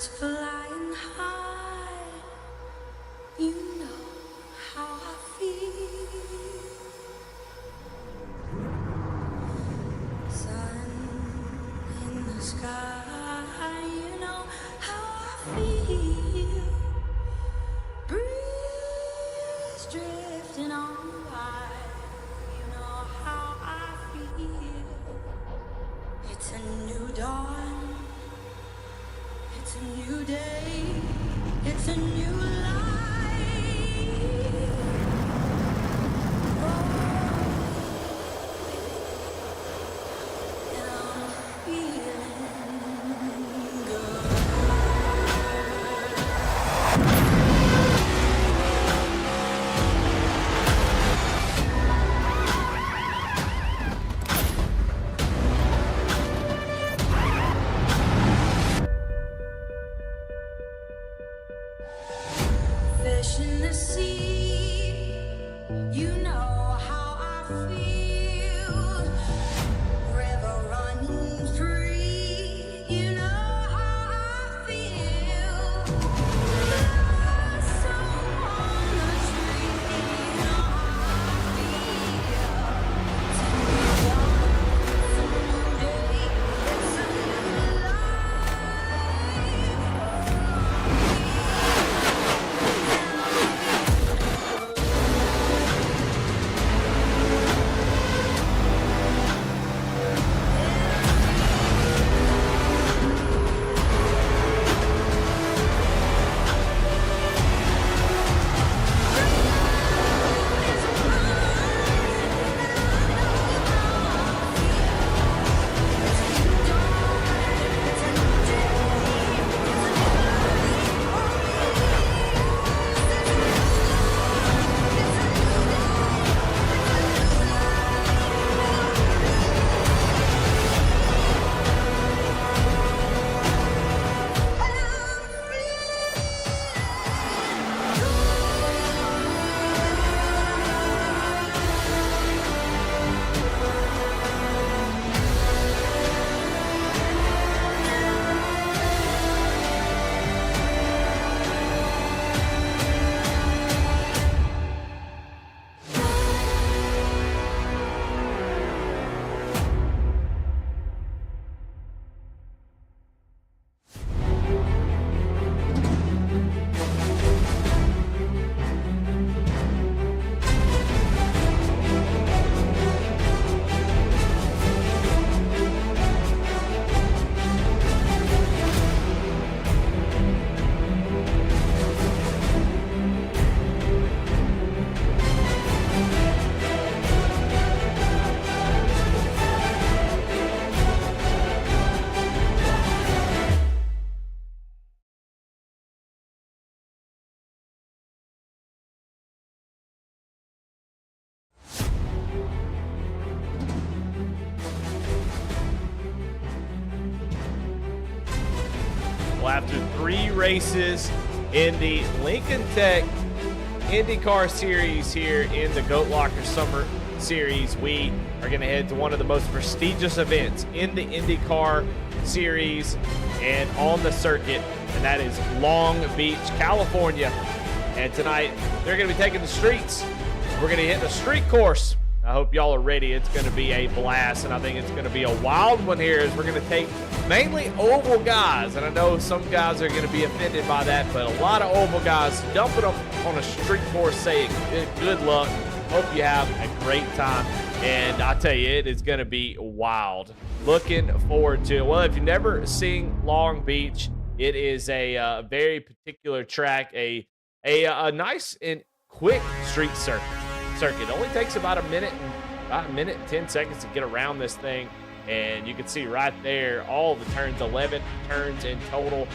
flying high, you know how I feel. Sun in the sky, you know how I feel. Breeze drifting on by, you know how I feel. It's a new dawn, it's a new day, it's a new life. And I'm feeling good. Fish in the sea, you know how I feel. River running free, you know how I feel. Blossom on the tree, you know how I feel. It's a new dawn, it's a new day, it's a new life. Well, after 3 races in the Lincoln Tech IndyCar Series here in the Goat Locker Summer Series, we are going to head to one of the most prestigious events in the IndyCar Series and on the circuit, and that is Long Beach, California. And tonight, they're going to be taking the streets. We're going to hit the street course. I hope y'all are ready. It's going to be a blast, and I think it's going to be a wild one here as we're going to take mainly oval guys. And I know some guys are going to be offended by that, but a lot of oval guys dumping them on a street course saying good luck. Hope you have a great time. And I tell you, it is going to be wild. Looking forward to it. Well, if you've never seen Long Beach, it is a very particular track, a nice and quick street circuit. It only takes about a minute and 10 seconds to get around this thing, and you can see right there all the turns, 11 turns in total,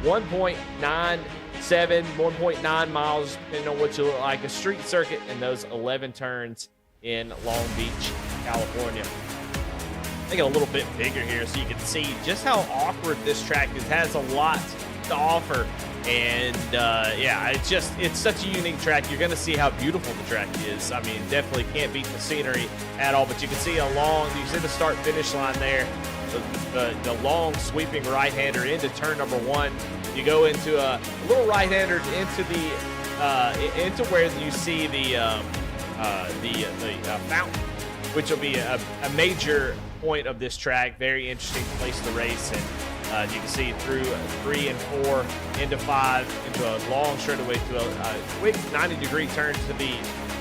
1.9 miles, depending on what you look like, a street circuit, and those 11 turns in Long Beach, California. Make it a little bit bigger here so you can see just how awkward this track is. It has a lot to offer. And yeah, it's such a unique track. You're going to see how beautiful the track is. I mean, definitely can't beat the scenery at all, but you can see you can see the start finish line there. the long sweeping right-hander into turn number 1. You go into a little right-hander into where you see the fountain, which will be a major point of this track. Very interesting place to race, and you can see through 3 and 4 into 5 into a long straightaway to a quick 90-degree turn to the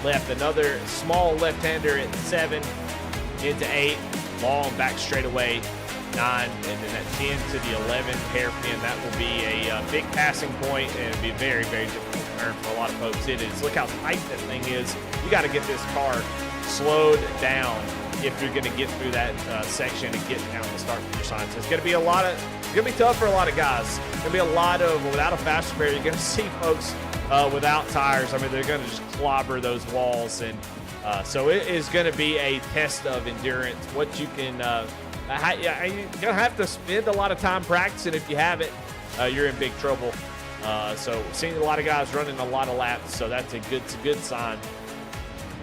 left. Another small left-hander at 7 into 8, long back straightaway 9, and then that 10 to the 11 hairpin. That will be a big passing point, and it'll be very, very difficult to turn for a lot of folks. It is. Look how tight that thing is. You got to get this car slowed down if you're going to get through that section and get down the start finish line. So it's going to be it's going to be tough for a lot of guys. It's going to be a lot of, without a fast repair, you're going to see folks without tires. I mean, they're going to just clobber those walls, and so it is going to be a test of endurance. What you can, you're going to have to spend a lot of time practicing. If you haven't, you're in big trouble. So seeing a lot of guys running a lot of laps, so that's a good sign.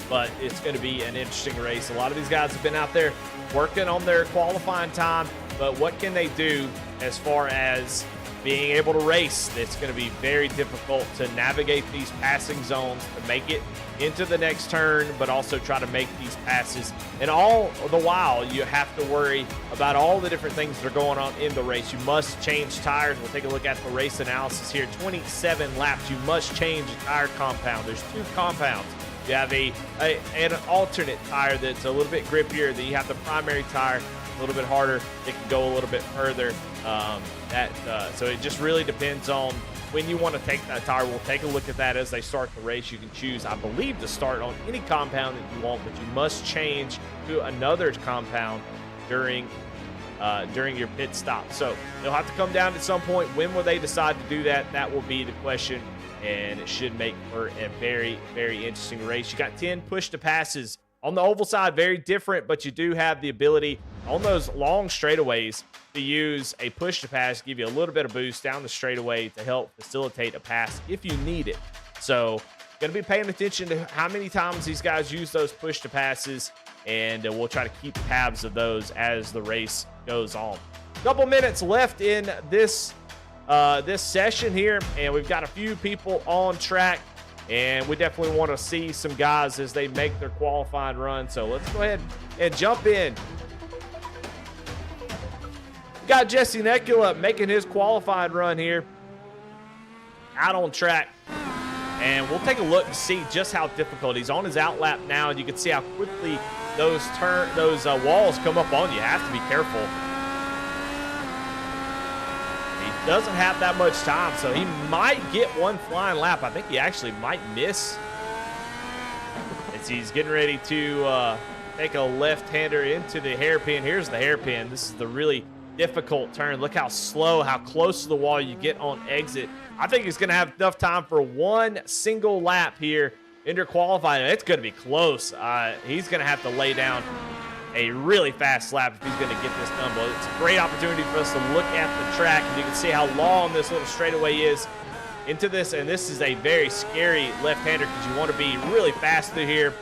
But it's going to be an interesting race. A lot of these guys have been out there working on their qualifying time, but what can they do as far as being able to race? It's going to be very difficult to navigate these passing zones to make it into the next turn, but also try to make these passes. And all the while, you have to worry about all the different things that are going on in the race. You must change tires. We'll take a look at the race analysis here. 27 laps. You must change a tire compound. There's 2 compounds. You have an alternate tire that's a little bit grippier. Then you have the primary tire, a little bit harder. It can go a little bit further. So it just really depends on when you want to take that tire. We'll take a look at that as they start the race. You can choose, I believe, to start on any compound that you want, but you must change to another compound during your pit stop. So they'll have to come down at some point. When will they decide to do that? That will be the question, and it should make for a very, very interesting race. You got 10 push to passes on the oval side, very different, but you do have the ability on those long straightaways to use a push to pass, give you a little bit of boost down the straightaway to help facilitate a pass if you need it. So going to be paying attention to how many times these guys use those push to passes, and we'll try to keep tabs of those as the race goes on. Couple minutes left in this session here, and we've got a few people on track, and we definitely want to see some guys as they make their qualifying run. So let's go ahead and jump in. Got Jesse Necula making his qualifying run here out on track, and we'll take a look and see just how difficult. He's on his out lap now, and you can see how quickly those walls come up on you. You have to be careful. He doesn't have that much time, so he might get one flying lap. I think he actually might miss as he's getting ready to take a left-hander into the hairpin. Here's the hairpin. This is the really difficult turn. Look how slow, how close to the wall you get on exit. I think he's going to have enough time for one single lap here into qualifying. It's going to be close. He's going to have to lay down a really fast lap if he's going to get this done. But it's a great opportunity for us to look at the track, and you can see how long this little straightaway is into this. And this is a very scary left-hander because you want to be really fast through here.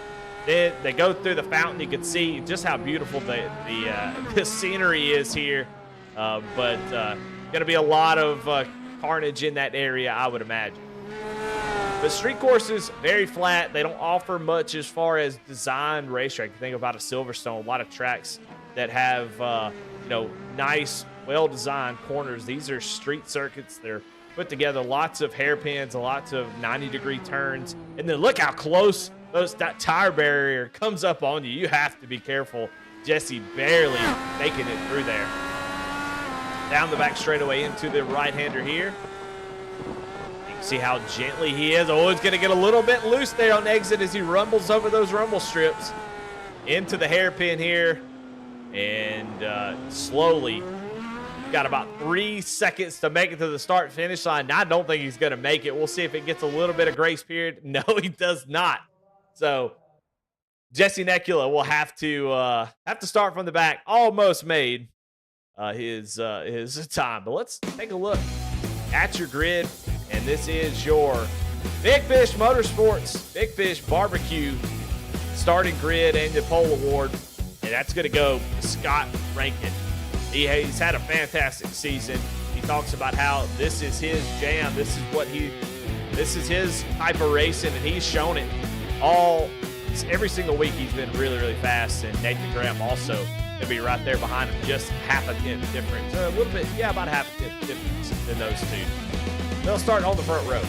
Then they go through the fountain. You can see just how beautiful the scenery is here. But going to be a lot of carnage in that area, I would imagine. But street courses, very flat. They don't offer much as far as designed racetrack. Think about a Silverstone, a lot of tracks that have, nice, well-designed corners. These are street circuits. They're put together, lots of hairpins, lots of 90-degree turns. And then look how close that tire barrier comes up on you. You have to be careful. Jesse barely making it through there. Down the back straightaway into the right-hander here. You can see how gently he is. Oh, he's going to get a little bit loose there on exit as he rumbles over those rumble strips. Into the hairpin here. And slowly, got about 3 seconds to make it to the start-finish line. I don't think he's going to make it. We'll see if it gets a little bit of grace period. No, he does not. So Jesse Necula will have to start from the back. Almost made his time. But let's take a look at your grid, and this is your Big Fish Motorsports Big Fish Barbecue starting grid and the pole award, and that's going to go to Scott Rankin. He's had a fantastic season. He talks about how this is his jam. This is his type of racing, and he's shown it every single week. He's been really, really fast, and Nathan Graham also going to be right there behind him, just half a tenth difference. A little bit, yeah, about half a tenth difference than those two. They'll start on the front row.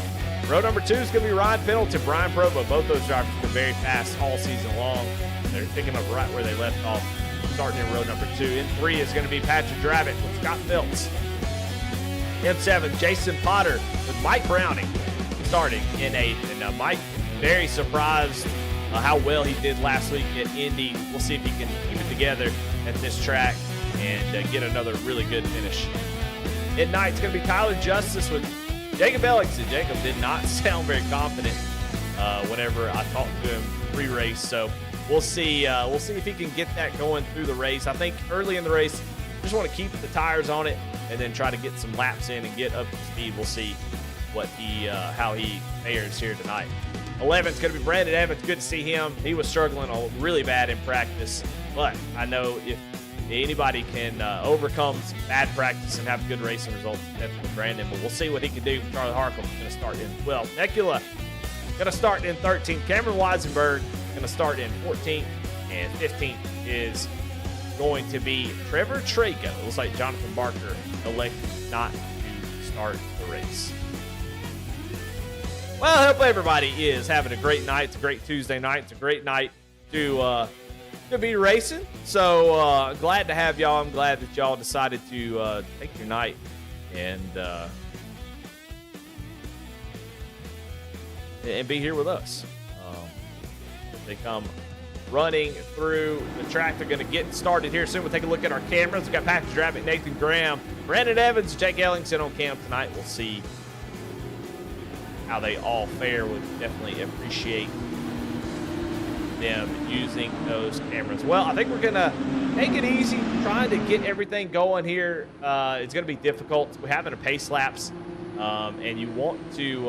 Row number 2 is going to be Ryan Pendleton, Brian Provo. Both those drivers have been very fast all season long. They're picking up right where they left off, starting in row number 2. In 3 is going to be Patrick Dravitt with Scott Phelps. In 7, Jason Potter with Mike Browning starting in 8th. And Mike, very surprised how well he did last week at Indy. We'll see if he can keep it together at this track and get another really good finish. At 9th, it's going to be Tyler Justice with Jacob Ellingson. Jacob did not sound very confident whenever I talked to him pre-race, so we'll see if he can get that going through the race. I think early in the race, just want to keep the tires on it and then try to get some laps in and get up to speed. We'll see how he fares here tonight. 11th is going to be Brandon Evans. Good to see him. He was struggling really bad in practice, but I know if anybody can overcome some bad practice and have good racing results, definitely Brandon. But we'll see what he can do. Charlie Harkle is going to start in 12th. Necula going to start in 13th. Cameron Weisenberg going to start in 14th. And 15th is going to be Trevor Trago. It looks like Jonathan Barker elected not to start the race. Well, I hope everybody is having a great night. It's a great Tuesday night. It's a great night to be racing. So glad to have y'all. I'm glad that y'all decided to take your night and be here with us. They come running through the track. They're going to get started here soon. We'll take a look at our cameras. We've got Patrick Dravitt, Nathan Graham, Brandon Evans, Jake Ellingson on cam tonight. We'll see how they all fare. Would definitely appreciate them using those cameras. Well, I think we're gonna take it easy, trying to get everything going here. It's gonna be difficult. We're having a pace laps, and you want to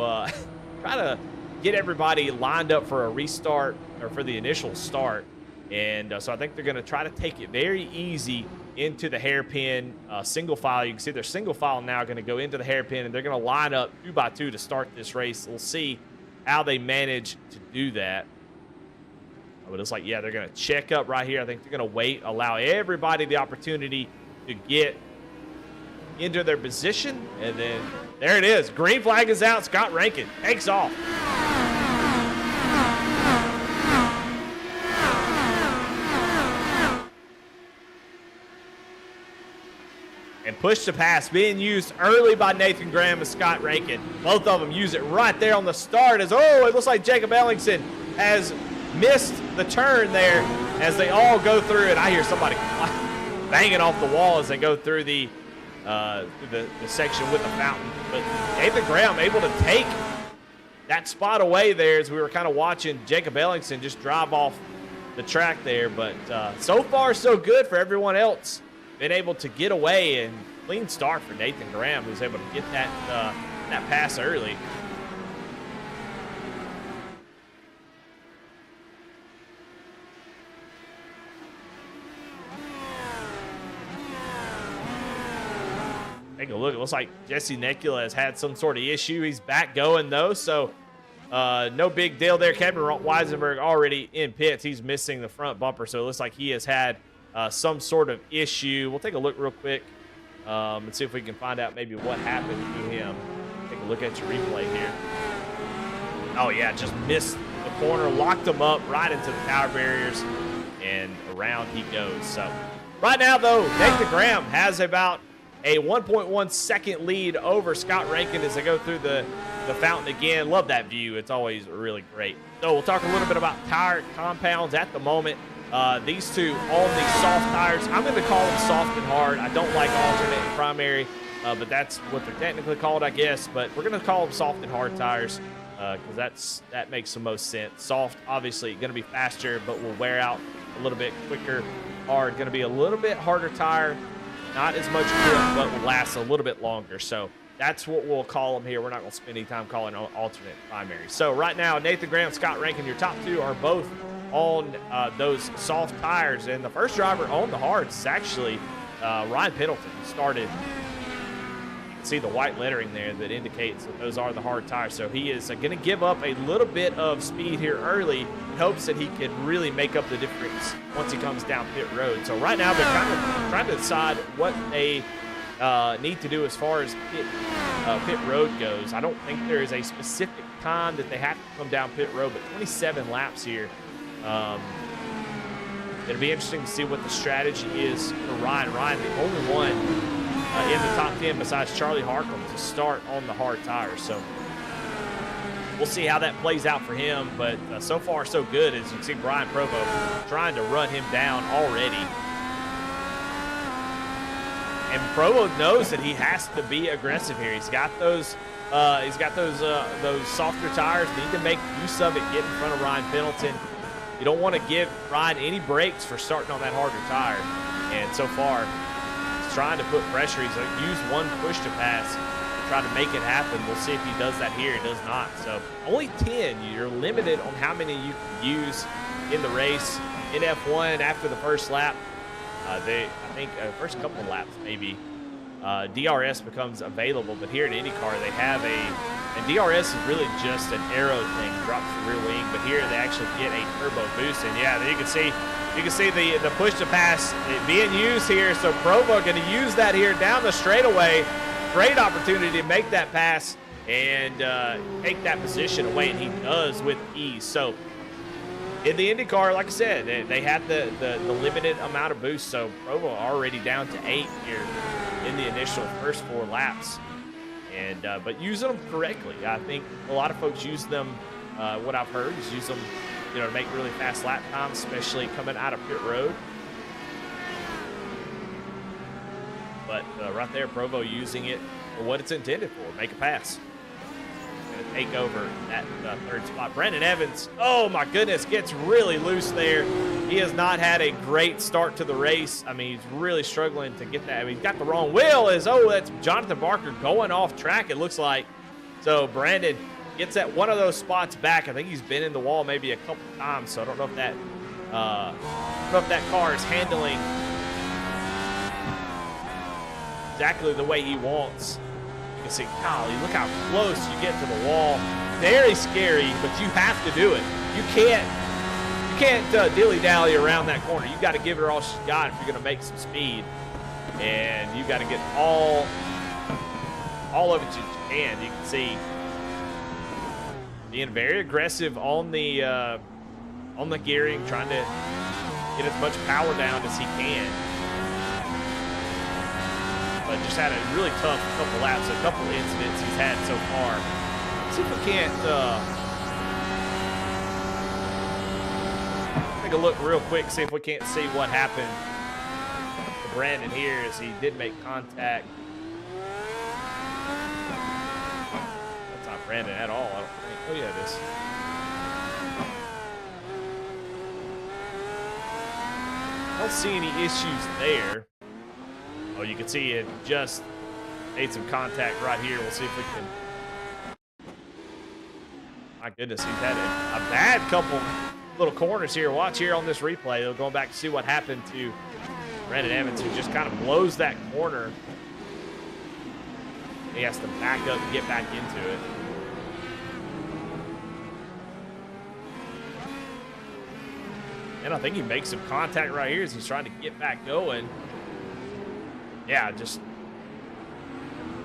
try to get everybody lined up for a restart or for the initial start. And so I think they're gonna try to take it very easy into the hairpin single file. You can see they're single file now, going to go into the hairpin, and they're going to line up 2 by 2 to start this race. We'll see how they manage to do that. But it's like, yeah, they're going to check up right here. I think they're going to wait, allow everybody the opportunity to get into their position. And then there it is. Green flag is out. Scott Rankin takes off. And push to pass being used early by Nathan Graham and Scott Rankin. Both of them use it right there on the start as, it looks like Jacob Ellingson has missed the turn there as they all go through it. I hear somebody banging off the wall as they go through the section with the fountain. But Nathan Graham able to take that spot away there as we were kind of watching Jacob Ellingson just drive off the track there. But so far, so good for everyone else. Been able to get away, and clean start for Nathan Graham, who's able to get that pass early. Take a look. It looks like Jesse Necula has had some sort of issue. He's back going, though, so no big deal there. Kevin Weisenberg already in pits. He's missing the front bumper, so it looks like he has had some sort of issue. We'll take a look real quick and see if we can find out maybe what happened to him. Take a look at your replay here. Oh, yeah, just missed the corner, locked him up right into the power barriers, and around he goes. So right now, though, Nathan Graham has about a 1.1 second lead over Scott Rankin as they go through the fountain again. Love that view. It's always really great. So we'll talk a little bit about tire compounds at the moment. These two on the soft tires. I'm going to call them soft and hard. I don't like alternate and primary, but that's what they're technically called, I guess. But we're going to call them soft and hard tires because that makes the most sense. Soft, obviously, going to be faster, but will wear out a little bit quicker. Hard, going to be a little bit harder tire. Not as much grip, but will last a little bit longer. So that's what we'll call them here. We're not going to spend any time calling alternate primary. So right now, Nathan Graham, Scott Rankin, your top two are both on those soft tires. And the first driver on the hards is actually Ryan Pendleton started. You can see the white lettering there that indicates that those are the hard tires. So he is going to give up a little bit of speed here early in hopes that he can really make up the difference once he comes down pit road. So right now they're kind of trying to decide what they need to do as far as pit road goes. I don't think there is a specific time that they have to come down pit road, but 27 laps here. It'll be interesting to see what the strategy is for Ryan. Ryan, the only one in the top 10 besides Charlie Harcum to start on the hard tires. So we'll see how that plays out for him. But so far, so good. As you can see, Brian Provo trying to run him down already. And Provo knows that he has to be aggressive here. He's got those softer tires. Need to make use of it. Get in front of Ryan Pendleton. You don't want to give Ryan any breaks for starting on that harder tire. And so far, he's trying to put pressure. He's used one push to pass to try to make it happen. We'll see if he does that here. He does not. So only 10. You're limited on how many you can use in the race. In F1, after the first lap, I think first couple of laps maybe, DRS becomes available. But here in IndyCar, they have and DRS is really just an aero thing, drops the rear wing. But here they actually get a turbo boost, and yeah, you can see the push to pass being used here. So Provo going to use that here down the straightaway. Great opportunity to make that pass and take that position away, and he does with ease. So in the IndyCar, like I said, they had the limited amount of boost. So Provo already down to 8 here in the initial first 4 laps. And but using them correctly. I think a lot of folks use them, what I've heard is use them, to make really fast lap times, especially coming out of pit road. But right there, Provo using it for what it's intended for, make a pass. Going to take over that third spot. Brandon Evans, oh my goodness, gets really loose there. He has not had a great start to the race. I mean, he's really struggling to get that. I mean, he's got the wrong wheel. That's Jonathan Barker going off track, it looks like. So Brandon gets at one of those spots back. I think he's been in the wall maybe a couple times, so I don't know if that car is handling exactly the way he wants. You can see, golly, look how close you get to the wall. Very scary, but you have to do it. You can't dilly-dally around that corner. You got to give her all she's got if you're going to make some speed, and you got to get all of it you can. You can see being very aggressive on the gearing, trying to get as much power down as he can. But just had a really tough couple laps, a couple incidents he's had so far. Let's see if we can't take a look real quick, see if we can't see what happened to Brandon here as he did make contact. That's not Brandon at all, I don't think. Oh yeah, it is. I don't see any issues there. Oh, you can see it just made some contact right here. We'll see if we can. My goodness, he's had a bad couple little corners here. Watch here on this replay. They're going back to see what happened to Brandon Evans, who just kind of blows that corner. He has to back up and get back into it. And I think he makes some contact right here as he's trying to get back going. Yeah, just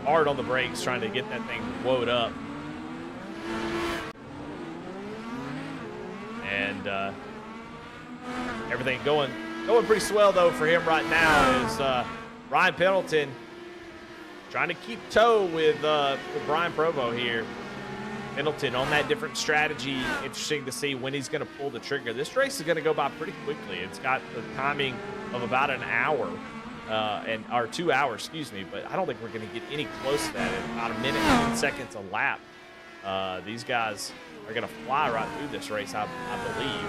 hard on the brakes, trying to get that thing woed up. And everything going pretty swell though for him right now is Ryan Pendleton trying to keep toe with Brian Provo here. Pendleton on that different strategy. Interesting to see when he's going to pull the trigger. This race is going to go by pretty quickly. It's got the timing of about an hour. Or 2 hours, excuse me, but I don't think we're going to get any close to that in about a minute and 10 seconds a lap. These guys are going to fly right through this race, I believe.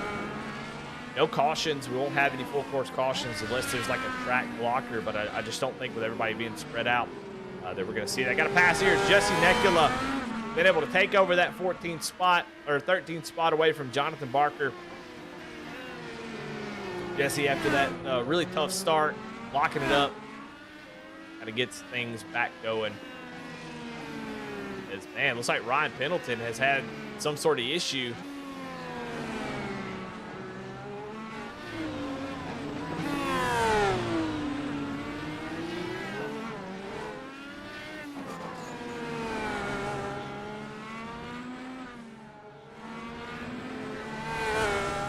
No cautions. We won't have any full course cautions unless there's like a track blocker, but I just don't think with everybody being spread out that we're going to see that. Got a pass here. Jesse Nekula been able to take over that 14th spot or 13th spot away from Jonathan Barker. Jesse, after that really tough start, locking it up, kind of gets things back going. As, man, looks like Ryan Pendleton has had some sort of issue.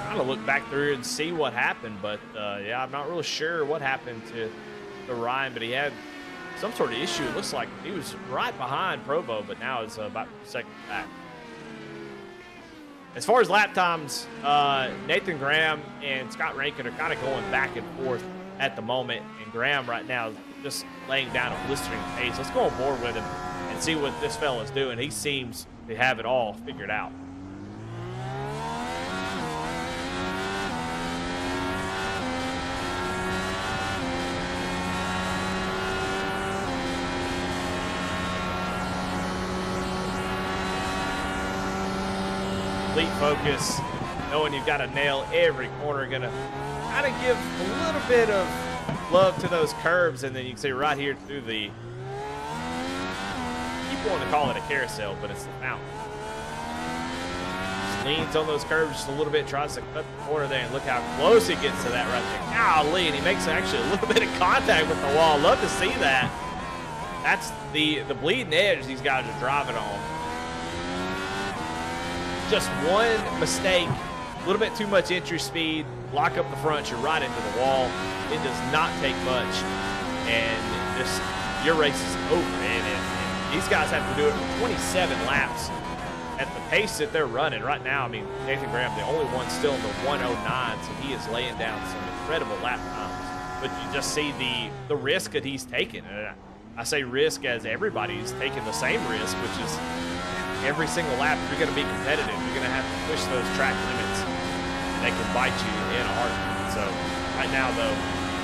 Trying to look back through and see what happened, but yeah, I'm not really sure what happened to Ryan, but he had some sort of issue. It looks like he was right behind Provo, but now is about second back. As far as lap times, Nathan Graham and Scott Rankin are kind of going back and forth at the moment, and Graham right now is just laying down a blistering pace. Let's go on board with him and see what this fella's doing. He seems to have it all figured out. Complete focus, knowing you've got to nail every corner, gonna kind of give a little bit of love to those curves, and then you can see right here through the, keep wanting to call it a carousel, but it's the fountain. Just leans on those curves just a little bit, tries to cut the corner there, and look how close he gets to that right there. Golly, and he makes actually a little bit of contact with the wall. Love to see that. That's the bleeding edge these guys are driving on. Just one mistake, a little bit too much entry speed, lock up the front, you're right into the wall. It does not take much, and your race is over. And these guys have to do it for 27 laps at the pace that they're running right now. I mean, Nathan Graham, the only one still in the 109, so he is laying down some incredible lap times. But you just see the risk that he's taking. And I say risk as everybody's taking the same risk, which is every single lap, if you're going to be competitive, you're going to have to push those track limits. They can bite you in a heartbeat. So right now, though,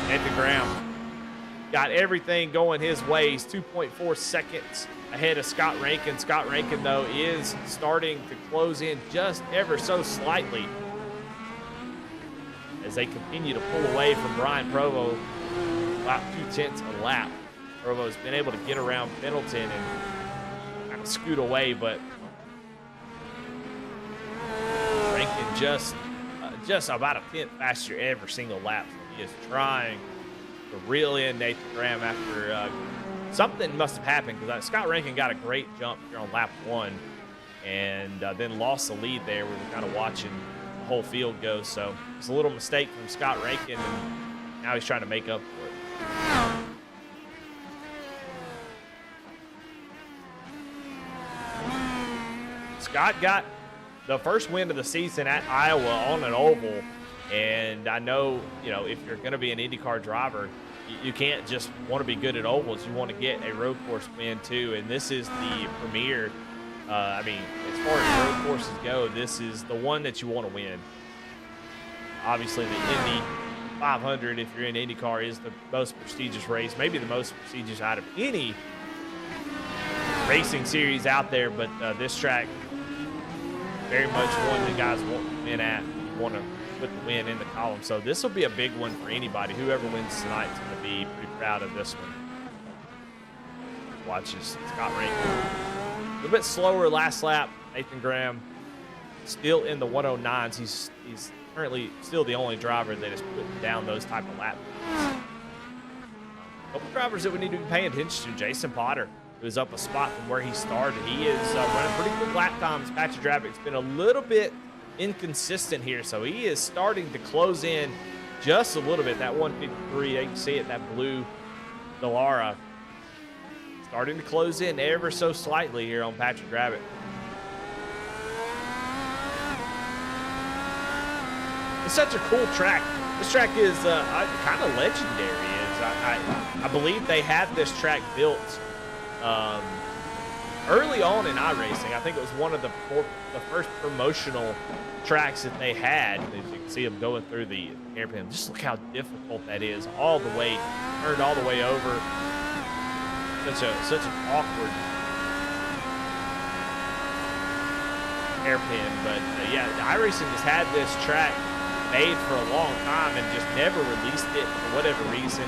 Nathan Graham got everything going his way. He's 2.4 seconds ahead of Scott Rankin. Scott Rankin, though, is starting to close in just ever so slightly as they continue to pull away from Brian Provo about 0.2 a lap. Provo's been able to get around Pendleton and kind of scoot away, but Rankin just about a tenth faster every single lap. So he is trying to reel in Nathan Graham after something must have happened, because Scott Rankin got a great jump here on lap 1 and then lost the lead there. We were kind of watching the whole field go. So it's a little mistake from Scott Rankin, and now he's trying to make up for it. Scott got the first win of the season at Iowa on an oval, and I know, you know, if you're going to be an IndyCar driver, you can't just want to be good at ovals. You want to get a road course win too, and this is the premier. I mean, as far as road courses go, this is the one that you want to win. Obviously, the Indy 500, if you're in IndyCar, is the most prestigious race, maybe the most prestigious out of any racing series out there, but this track very much one that guys want to win at. You want to put the win in the column. So this will be a big one for anybody. Whoever wins tonight is going to be pretty proud of this one. Watch this, Scott Rankin. A little bit slower last lap. Nathan Graham still in the 109s. He's currently still the only driver that is putting down those type of lap times. A couple drivers that we need to be paying attention to. Jason Potter, who's up a spot from where he started. He is running pretty quick lap times. Patrick Dravik's been a little bit inconsistent here, so he is starting to close in just a little bit. That 153, you can see it, that blue Dallara, starting to close in ever so slightly here on Patrick Dravik. It's such a cool track. This track is kind of legendary. I believe they had this track built early on in iRacing. I think it was one of the first promotional tracks that they had. As you can see them going through the hairpin. Just look how difficult that is. All the way, turned all the way over. Such an awkward hairpin. But yeah, iRacing has had this track made for a long time and just never released it for whatever reason.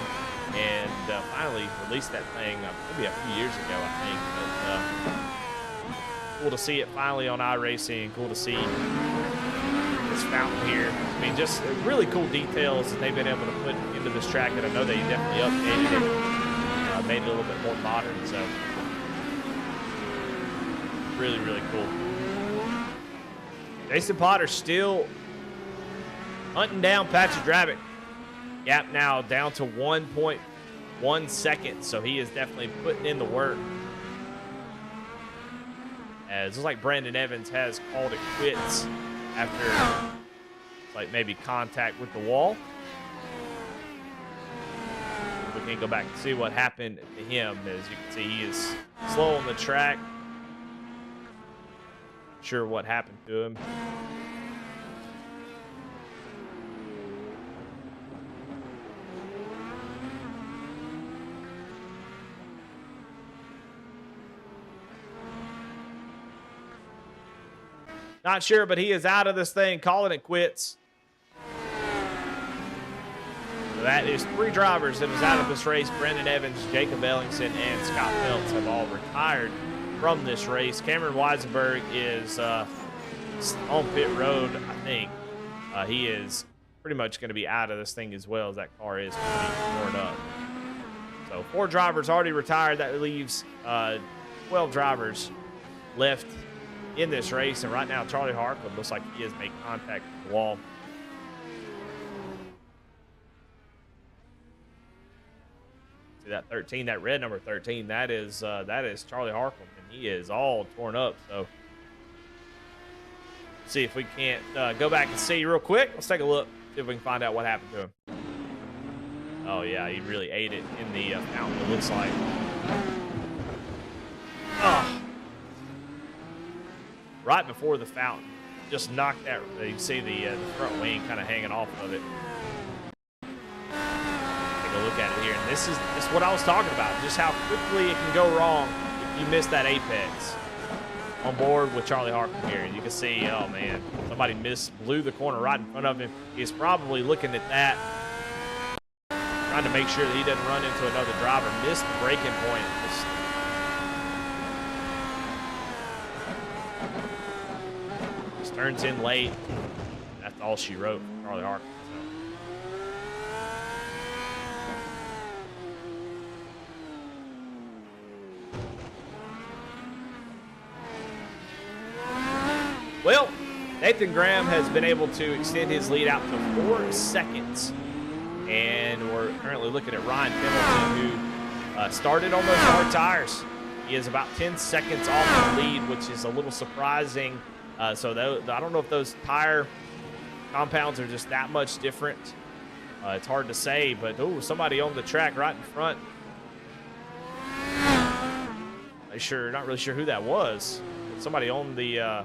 and finally released that thing maybe a few years ago, I think. But cool to see it finally on iRacing. Cool to see this fountain here. I mean, just really cool details that they've been able to put into this track, and I know they definitely updated it, made it a little bit more modern. So really, really cool. Jason Potter still hunting down Patrick Drabick. Gap now down to 1.1 seconds, so he is definitely putting in the work. As it looks like Brandon Evans has called it quits after like maybe contact with the wall. We can go back and see what happened to him. As you can see, he is slow on the track. Not sure what happened to him. Not sure, but he is out of this thing, calling it quits. So that is 3 drivers that was out of this race. Brendan Evans, Jacob Ellingson, and Scott Phelps have all retired from this race. Cameron Weisenberg is on pit road, I think. He is pretty much going to be out of this thing as well, as that car is pretty torn up. So 4 drivers already retired. That leaves 12 drivers left in this race, and right now Charlie Harkland looks like he has made contact with the wall. See that 13, that red number 13, that is Charlie Harkland, and he is all torn up. So see if we can't go back and see real quick. Let's take a look, see if we can find out what happened to him. Oh yeah, he really ate it in the fountain, it looks like. Oh. Right before the fountain, just knocked that. You can see the front wing kind of hanging off of it. Take a look at it here, and this is what I was talking about. Just how quickly it can go wrong if you miss that apex. On board with Charlie Harkland here, you can see, oh man, somebody blew the corner right in front of him. He's probably looking at that, trying to make sure that he doesn't run into another driver. Missed the braking point. Turns in late. That's all she wrote for Charlie Harkland. Well, Nathan Graham has been able to extend his lead out to 4 seconds. And we're currently looking at Ryan Pendleton, who started on those hard tires. He is about 10 seconds off the lead, which is a little surprising. So I don't know if those tire compounds are just that much different. It's hard to say, but somebody on the track right in front. Not really sure who that was. Somebody on the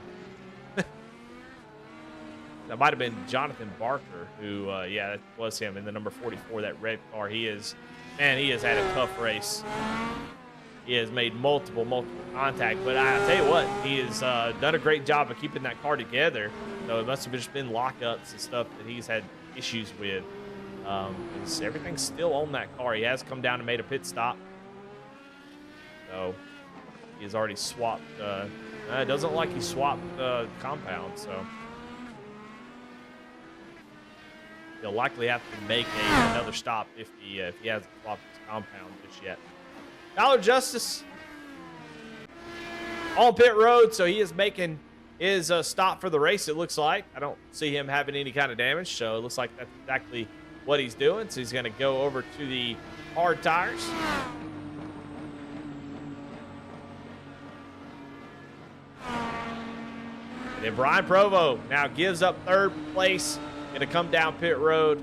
that might have been Jonathan Barker, who yeah, that was him in the number 44, that red car. He has had a tough race. He has made multiple contact, but I tell you what, he has done a great job of keeping that car together. So it must have just been lockups and stuff that he's had issues with. Everything's still on that car. He has come down and made a pit stop. So he has already swapped. It doesn't look like he swapped compound, so he'll likely have to make another stop if he hasn't swapped his compound just yet. Tyler Justice on pit road, so he is making his stop for the race, it looks like. I don't see him having any kind of damage, so it looks like that's exactly what he's doing. So he's going to go over to the hard tires. And then Brian Provo now gives up 3rd place. Going to come down pit road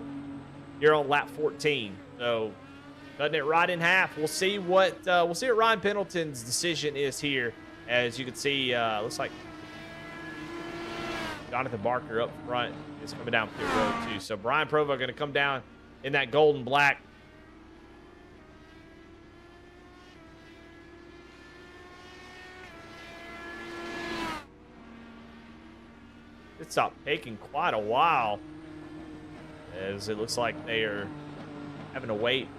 here on lap 14. So cutting it right in half. We'll see what Ryan Pendleton's decision is here. As you can see, looks like Jonathan Barker up front is coming down pit road too. So Brian Provo going to come down in that gold and black. It stopped taking quite a while, as it looks like they are having to wait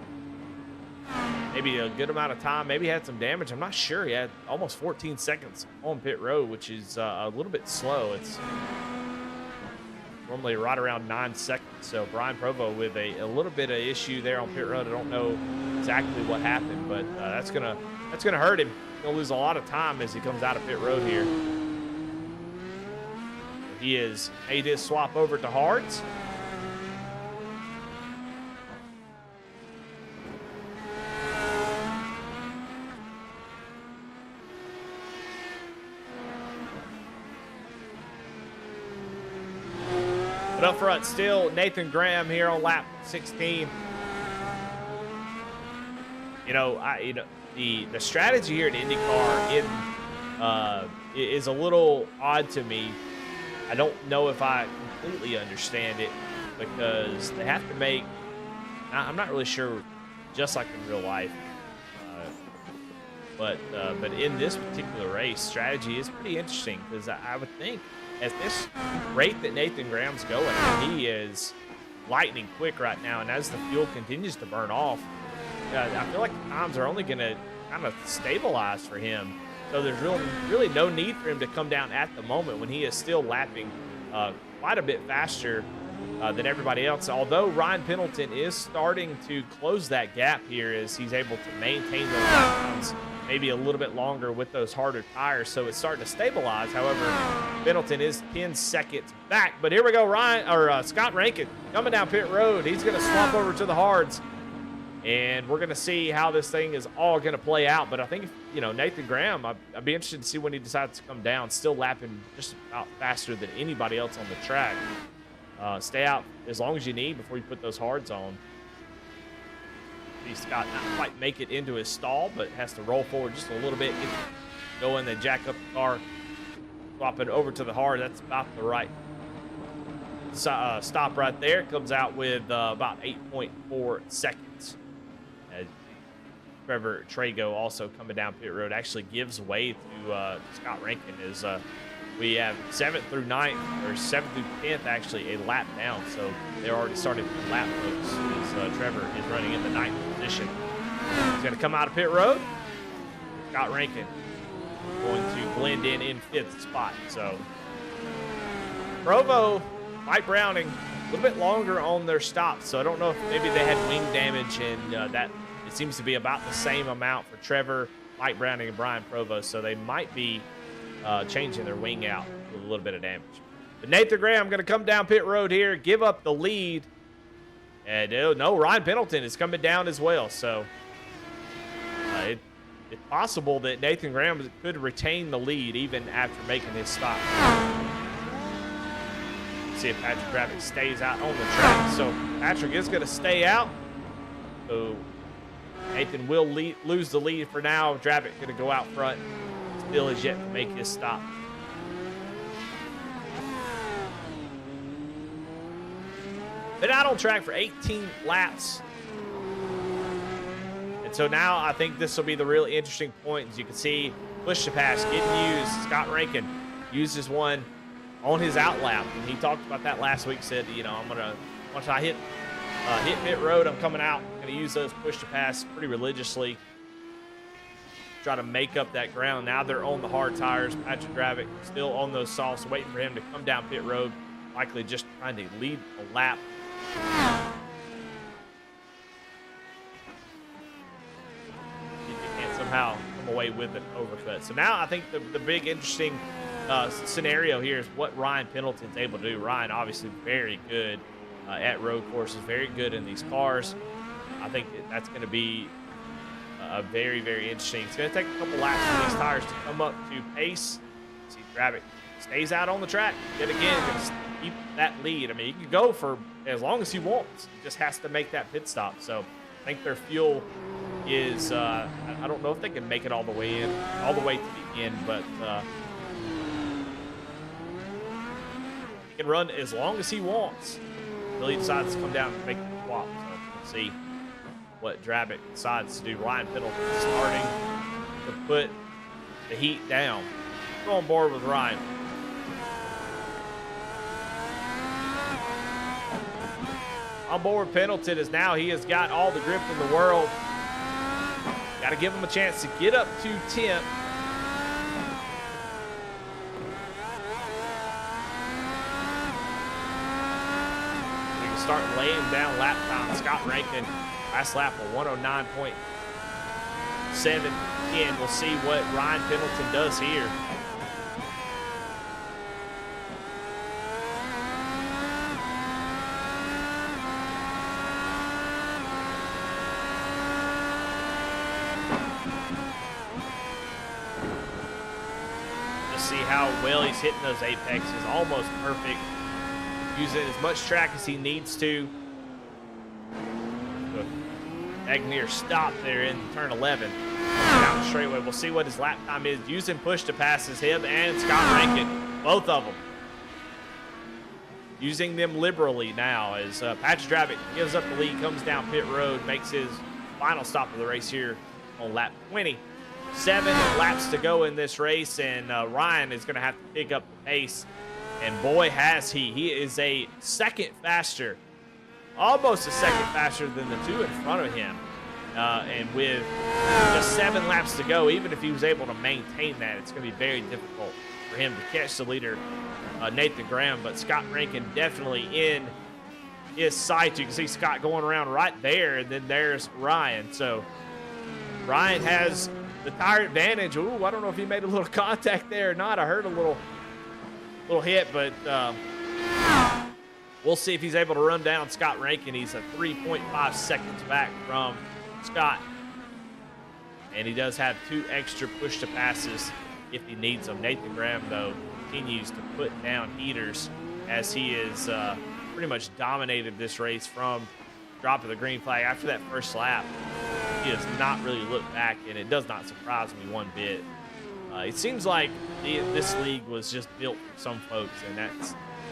maybe a good amount of time. Maybe had some damage. I'm not sure. He had almost 14 seconds on pit road, which is a little bit slow. It's normally right around 9 seconds. So Brian Provo with a little bit of issue there on pit road. I don't know exactly what happened, but that's gonna hurt him. He's gonna lose a lot of time as he comes out of pit road here. He is made his swap over to hards. But up front, still Nathan Graham here on lap 16. The strategy here at IndyCar is a little odd to me. I don't know if I completely understand it because they have to make. I'm not really sure, just like in real life. But in this particular race, strategy is pretty interesting because I would think at this rate that Nathan Graham's going, he is lightning quick right now, and as the fuel continues to burn off, I feel like the times are only going to kind of stabilize for him. So there's really no need for him to come down at the moment when he is still lapping quite a bit faster than everybody else. Although Ryan Pendleton is starting to close that gap here as he's able to maintain those times maybe a little bit longer with those harder tires. So it's starting to stabilize. However, Pendleton is 10 seconds back. But here we go, Scott Rankin coming down pit road. He's going to swap over to the hards. And we're going to see how this thing is all going to play out. But I think, Nathan Graham, I'd be interested to see when he decides to come down, still lapping just about faster than anybody else on the track. Stay out as long as you need before you put those hards on. Scott not quite make it into his stall, but has to roll forward just a little bit, go in, then jack up the car, swap it over to the hard. That's about the right stop right there. Comes out with about 8.4 seconds. Trevor Trago also coming down pit road actually gives way to Scott Rankin as we have 7th through 9th, or 7th through 10th actually a lap down. So they're already starting to lap folks as Trevor is running in the 9th position. He's going to come out of pit road. Scott Rankin going to blend in 5th spot. So Provo, Mike Browning, a little bit longer on their stops. So I don't know if maybe they had wing damage, and that it seems to be about the same amount for Trevor, Mike Browning, and Brian Provo. So they might be changing their wing out with a little bit of damage. But Nathan Graham going to come down pit road here, give up the lead. And no, Ryan Pendleton is coming down as well. So it's possible that Nathan Graham could retain the lead even after making his stop. See if Patrick Dravic stays out on the track. So Patrick is going to stay out. So Nathan will lose the lead for now. Dravic going to go out front. Still is yet to make his stop. Been out on track for 18 laps. And so now I think this will be the really interesting point. As you can see, push to pass getting used. Scott Rankin uses one on his out lap. And he talked about that last week, said, once I hit pit road, I'm coming out. I'm going to use those push to pass pretty religiously. Try to make up that ground. Now they're on the hard tires. Patrick Dravic still on those softs, waiting for him to come down pit road, likely just trying to lead a lap. If you can't somehow come away with an overcut. So now I think the big interesting scenario here is what Ryan Pendleton's able to do. Ryan obviously very good at road courses, very good in these cars. I think that's going to be very, very interesting. It's going to take a couple laps for these tires to come up to pace. See, Dravic stays out on the track. Yet again, going to keep that lead. I mean, he can go for as long as he wants. He just has to make that pit stop. So I think their fuel is, I don't know if they can make it all the way to the end, but he can run as long as he wants until he decides to come down and make the swap. So we'll see what Dravic decides to do. Ryan Pendleton starting to put the heat down. Go on board with Ryan. On board Pendleton is now he has got all the grip in the world. Got to give him a chance to get up to 10th. We can start laying down lap time. Scott Rankin, last lap of 109.7. Again, we'll see what Ryan Pendleton does here. See how well he's hitting those apexes. Almost perfect. Using as much track as he needs to. Agnew stop there in turn 11. Down the straightaway. We'll see what his lap time is. Using push to passes him and Scott Rankin. Both of them. Using them liberally now as Patrick Dravick gives up the lead, comes down pit road, makes his final stop of the race here on lap 20. 7 laps to go in this race, and Ryan is going to have to pick up the pace. And boy, has he. He is a second faster, almost a second faster than the two in front of him. And with just 7 laps to go, even if he was able to maintain that, it's going to be very difficult for him to catch the leader, Nathan Graham. But Scott Rankin definitely in his sight. You can see Scott going around right there, and then there's Ryan. So Ryan has the tire advantage. Ooh, I don't know if he made a little contact there or not. I heard a little hit, but we'll see if he's able to run down Scott Rankin. He's a 3.5 seconds back from Scott. And he does have 2 extra push to passes if he needs them. Nathan Graham, though, continues to put down heaters as he is pretty much dominated this race from drop of the green flag. After that first lap, he has not really looked back, and it does not surprise me one bit. It seems like this league was just built for some folks, and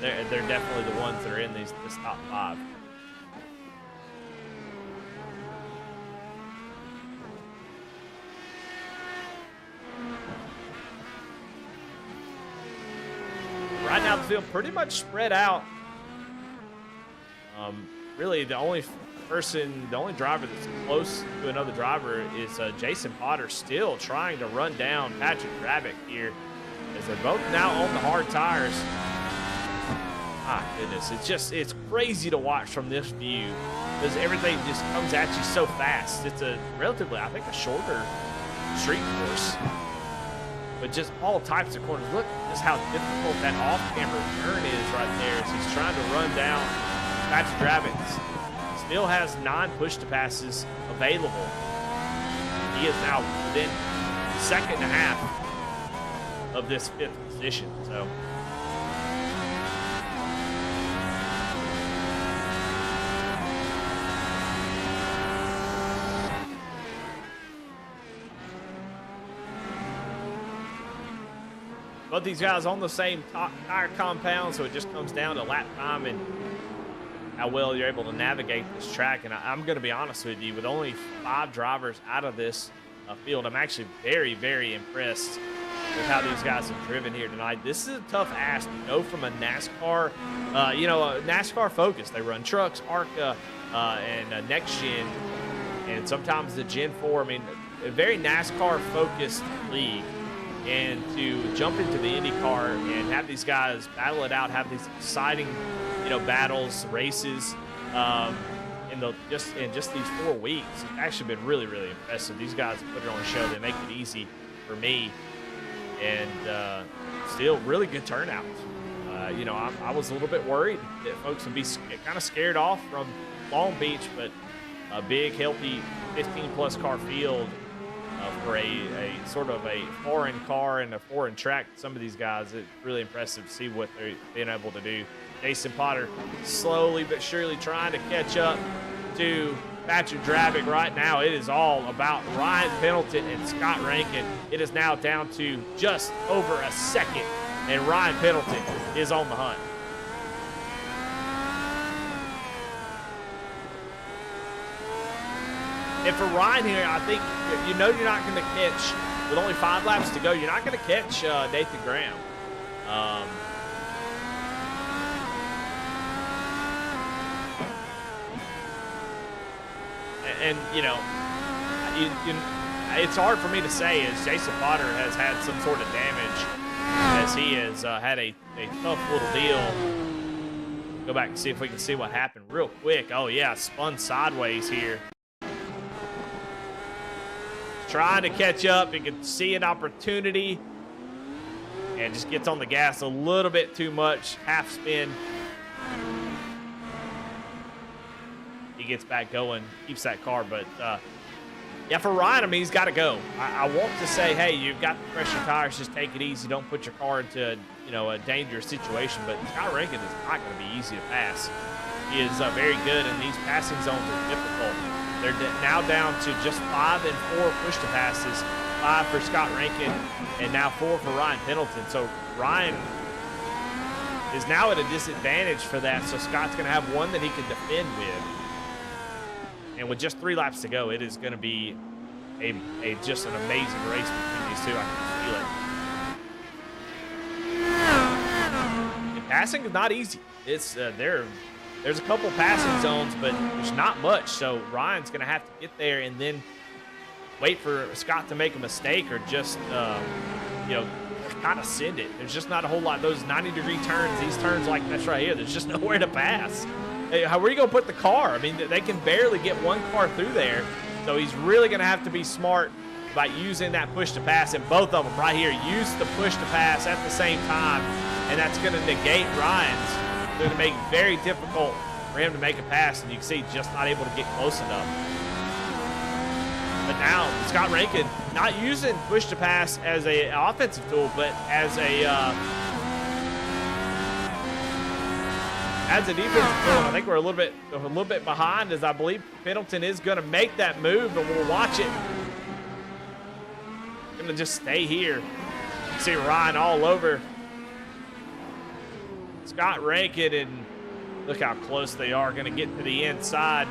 they're definitely the ones that are in this top 5. Right now, the field pretty much spread out. Really, the only driver that's close to another driver is Jason Potter, still trying to run down Patrick Dravick here, as they're both now on the hard tires. My goodness, it's crazy to watch from this view because everything just comes at you so fast. It's a relatively, I think, a shorter street course, but just all types of corners. Look just how difficult that off-camera turn is right there as he's trying to run down Patrick Dravick. Still has 9 push to passes available. He is now within a second and a half of this 5th position. So both these guys on the same tire compound, so it just comes down to lap time and how well you're able to navigate this track. And I'm going to be honest with you, with only 5 drivers out of this field, I'm actually very, very impressed with how these guys have driven here tonight. This is a tough ask to go from a NASCAR, a NASCAR focus. They run trucks, ARCA, and Next Gen, and sometimes the Gen 4. I mean, a very NASCAR-focused league. And to jump into the IndyCar and have these guys battle it out, have these exciting, battles, races, in just these 4 weeks, it's actually been really, really impressive. These guys put it on a show. They make it easy for me, and still really good turnout. I was a little bit worried that folks would be kind of scared off from Long Beach, but a big, healthy 15-plus car field. For a sort of a foreign car and a foreign track, some of these guys, it's really impressive to see what they're being able to do. Jason Potter slowly but surely trying to catch up to Patrick Dravick right now. It is all about Ryan Pendleton and Scott Rankin. It is now down to just over a second, and Ryan Pendleton is on the hunt. And for Ryan here, I think you're not going to catch, with only 5 laps to go, you're not going to catch Nathan Graham. it's hard for me to say, as Jason Potter has had some sort of damage, as he has had a tough little deal. Go back and see if we can see what happened real quick. Oh, yeah, spun sideways here. Trying to catch up. You can see an opportunity. And just gets on the gas a little bit too much. Half spin. He gets back going, keeps that car. But, yeah, for Ryan, I mean, he's got to go. I want to say, hey, you've got the fresher tires. Just take it easy. Don't put your car into, a dangerous situation. But Scott Rankin is not going to be easy to pass. He is very good, and these passing zones are difficult. They're now down to just 5 and 4 push-to-passes. 5 for Scott Rankin, and now 4 for Ryan Pendleton. So Ryan is now at a disadvantage for that. So Scott's going to have one that he can defend with. And with just 3 laps to go, it is going to be just an amazing race between these two. I can feel it. And passing is not easy. It's there's a couple passing zones, but there's not much. So Ryan's going to have to get there and then wait for Scott to make a mistake or just, kind of send it. There's just not a whole lot. Those 90-degree turns, these turns like that's right here, there's just nowhere to pass. Hey, where are you going to put the car? I mean, they can barely get one car through there. So he's really going to have to be smart by using that push to pass. And both of them right here use the push to pass at the same time. And that's going to negate Ryan's. It's going to make it very difficult for him to make a pass. And you can see just not able to get close enough. But now Scott Rankin not using push to pass as an offensive tool, but as a defensive tool. I think we're a little bit behind, as I believe Pendleton is going to make that move, and we'll watch it. Going to just stay here. You see Ryan all over Scott Rankin, and look how close they are. Going to get to the inside.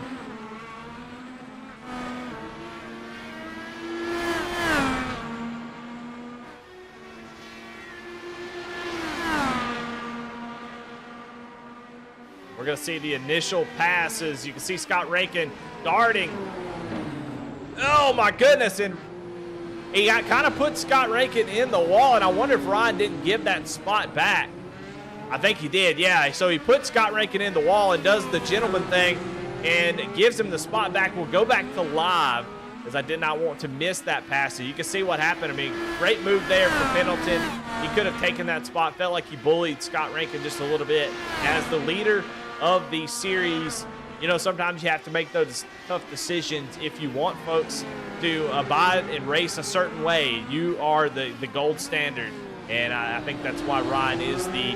We're going to see the initial passes. You can see Scott Rankin darting. Oh, my goodness. And he kind of put Scott Rankin in the wall, and I wonder if Ryan didn't give that spot back. I think he did, yeah. So he put Scott Rankin in the wall and does the gentleman thing and gives him the spot back. We'll go back to live, as I did not want to miss that pass. So you can see what happened. I mean, great move there for Pendleton. He could have taken that spot. Felt like he bullied Scott Rankin just a little bit. As the leader of the series, sometimes you have to make those tough decisions. If you want folks to abide and race a certain way, you are the gold standard. And I think that's why Ryan is the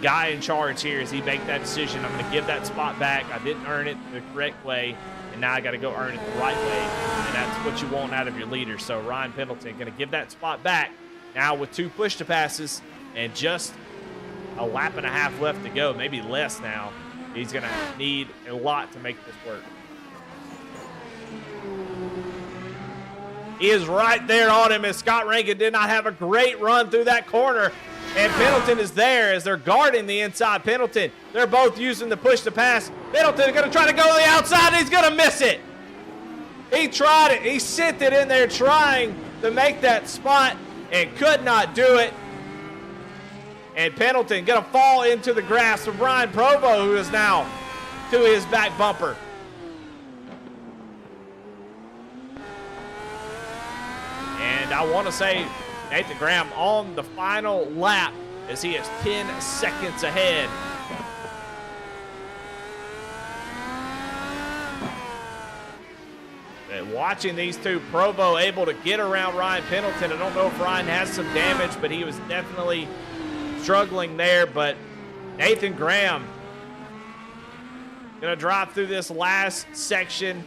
guy in charge here, as he make that decision. I'm going to give that spot back. I didn't earn it the correct way, and now I got to go earn it the right way. And that's what you want out of your leader. So Ryan Pendleton going to give that spot back now with 2 push to passes and just a lap and a half left to go, maybe less now. He's going to need a lot to make this work. He is right there on him, as Scott Rankin did not have a great run through that corner. And Pendleton is there as they're guarding the inside. Pendleton, they're both using the push to pass. Pendleton is going to try to go to the outside, and he's going to miss it. He tried it. He sent it in there trying to make that spot and could not do it. And Pendleton going to fall into the grasp of Brian Provo, who is now to his back bumper. And I want to say Nathan Graham on the final lap, as he is 10 seconds ahead. And watching these two, Provo able to get around Ryan Pendleton. I don't know if Ryan has some damage, but he was definitely struggling there. But Nathan Graham going to drive through this last section.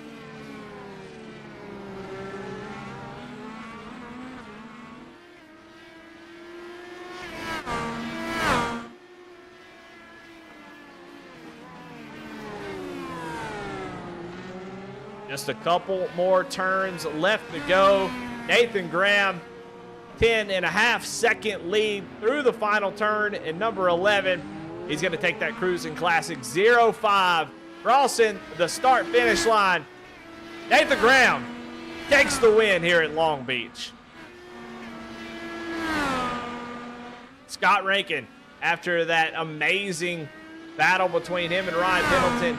Just a couple more turns left to go. Nathan Graham, 10.5-second lead through the final turn in number 11. He's going to take that Cruising Classic 0-5, crossing the start-finish line. Nathan Graham takes the win here at Long Beach. Scott Rankin, after that amazing battle between him and Ryan Pendleton,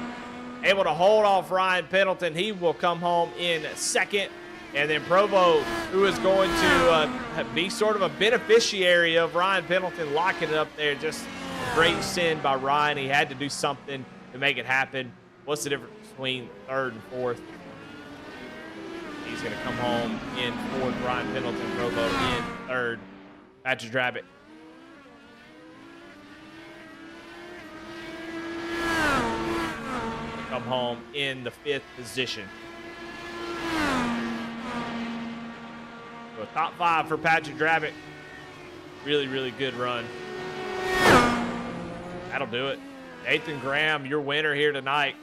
able to hold off Ryan Pendleton. He will come home in second. And then Provo, who is going to be sort of a beneficiary of Ryan Pendleton locking it up there. Just a great sin by Ryan. He had to do something to make it happen. What's the difference between third and fourth? He's going to come home in fourth. Ryan Pendleton, Provo in third. Patrick Drabick. Come home in the fifth position. So a top five for Patrick Drabick. Really, really good run. That'll do it. Nathan Graham, your winner here tonight.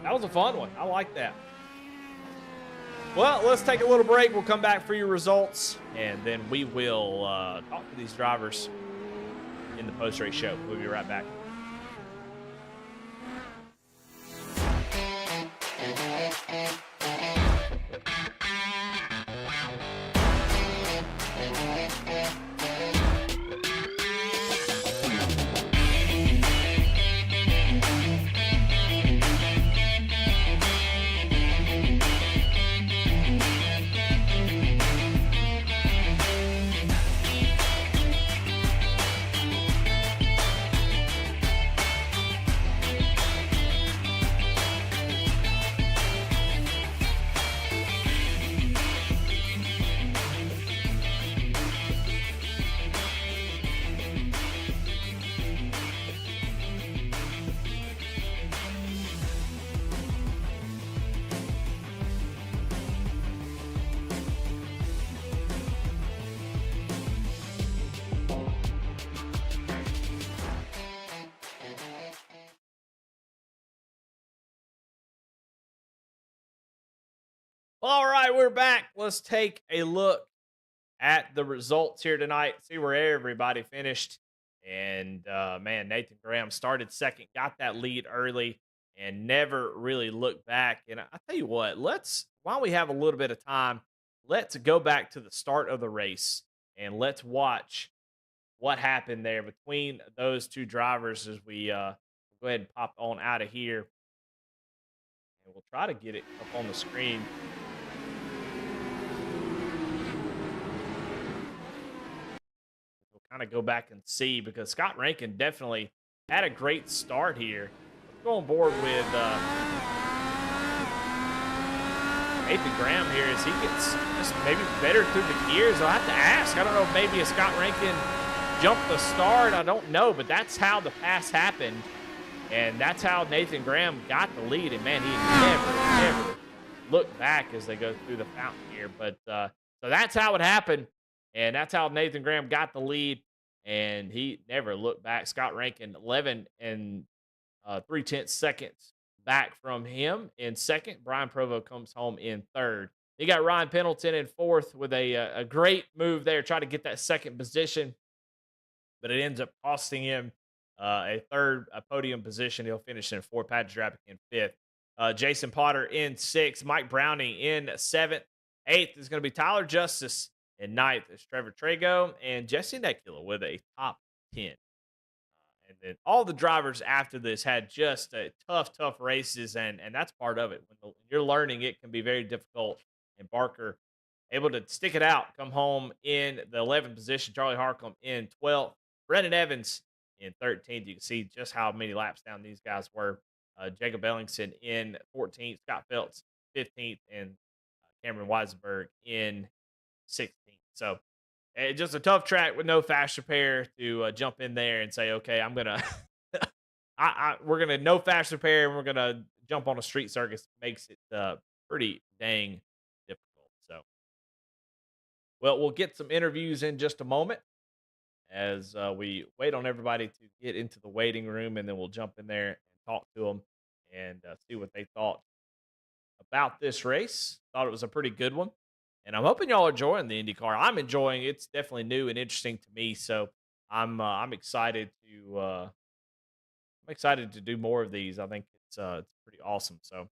That was a fun one. I like that. Well, let's take a little break. We'll come back for your results, and then we will talk to these drivers in the post-race show. We'll be right back. All right, we're back. Let's take a look at the results here tonight. See where everybody finished. And man, Nathan Graham started second, got that lead early, and never really looked back. And I tell you what, while we have a little bit of time, let's go back to the start of the race and let's watch what happened there between those two drivers as we go ahead and pop on out of here. And we'll try to get it up on the screen. Kind of go back and see because Scott Rankin definitely had a great start here. Let's go on board with Nathan Graham here as he gets just maybe better through the gears. I'll have to ask. I don't know if maybe a Scott Rankin jumped the start. I don't know, but that's how the pass happened. And that's how Nathan Graham got the lead. And man, he never looked back as they go through the fountain here. But so that's how it happened. And that's how Nathan Graham got the lead, and he never looked back. Scott Rankin, 11 and 3/10 seconds back from him in second. Brian Provo comes home in third. You got Ryan Pendleton in fourth with a great move there, try to get that second position, but it ends up costing him a podium position. He'll finish in fourth. Patrick Drabick in fifth. Jason Potter in sixth. Mike Browning in seventh. Eighth is going to be Tyler Justice. And ninth is Trevor Trago and Jesse Nekula with a top 10. And then all the drivers after this had just a tough races, and that's part of it. When you're learning, it can be very difficult. And Barker able to stick it out, come home in the 11th position. Charlie Harcum in 12th. Brendan Evans in 13th. You can see just how many laps down these guys were. Jacob Ellingson in 14th. Scott Phelps 15th. And Cameron Weisenberg in 16th. So just a tough track with no fast repair to jump in there and say, okay, I'm gonna, we're gonna no fast repair and we're gonna jump on a street circus. Makes it pretty dang difficult. So, well, we'll get some interviews in just a moment as we wait on everybody to get into the waiting room, and then we'll jump in there and talk to them and see what they thought about this race. Thought it was a pretty good one. And I'm hoping y'all are enjoying the IndyCar. I'm enjoying it. It's definitely new and interesting to me. So I'm excited to do more of these. I think it's pretty awesome. So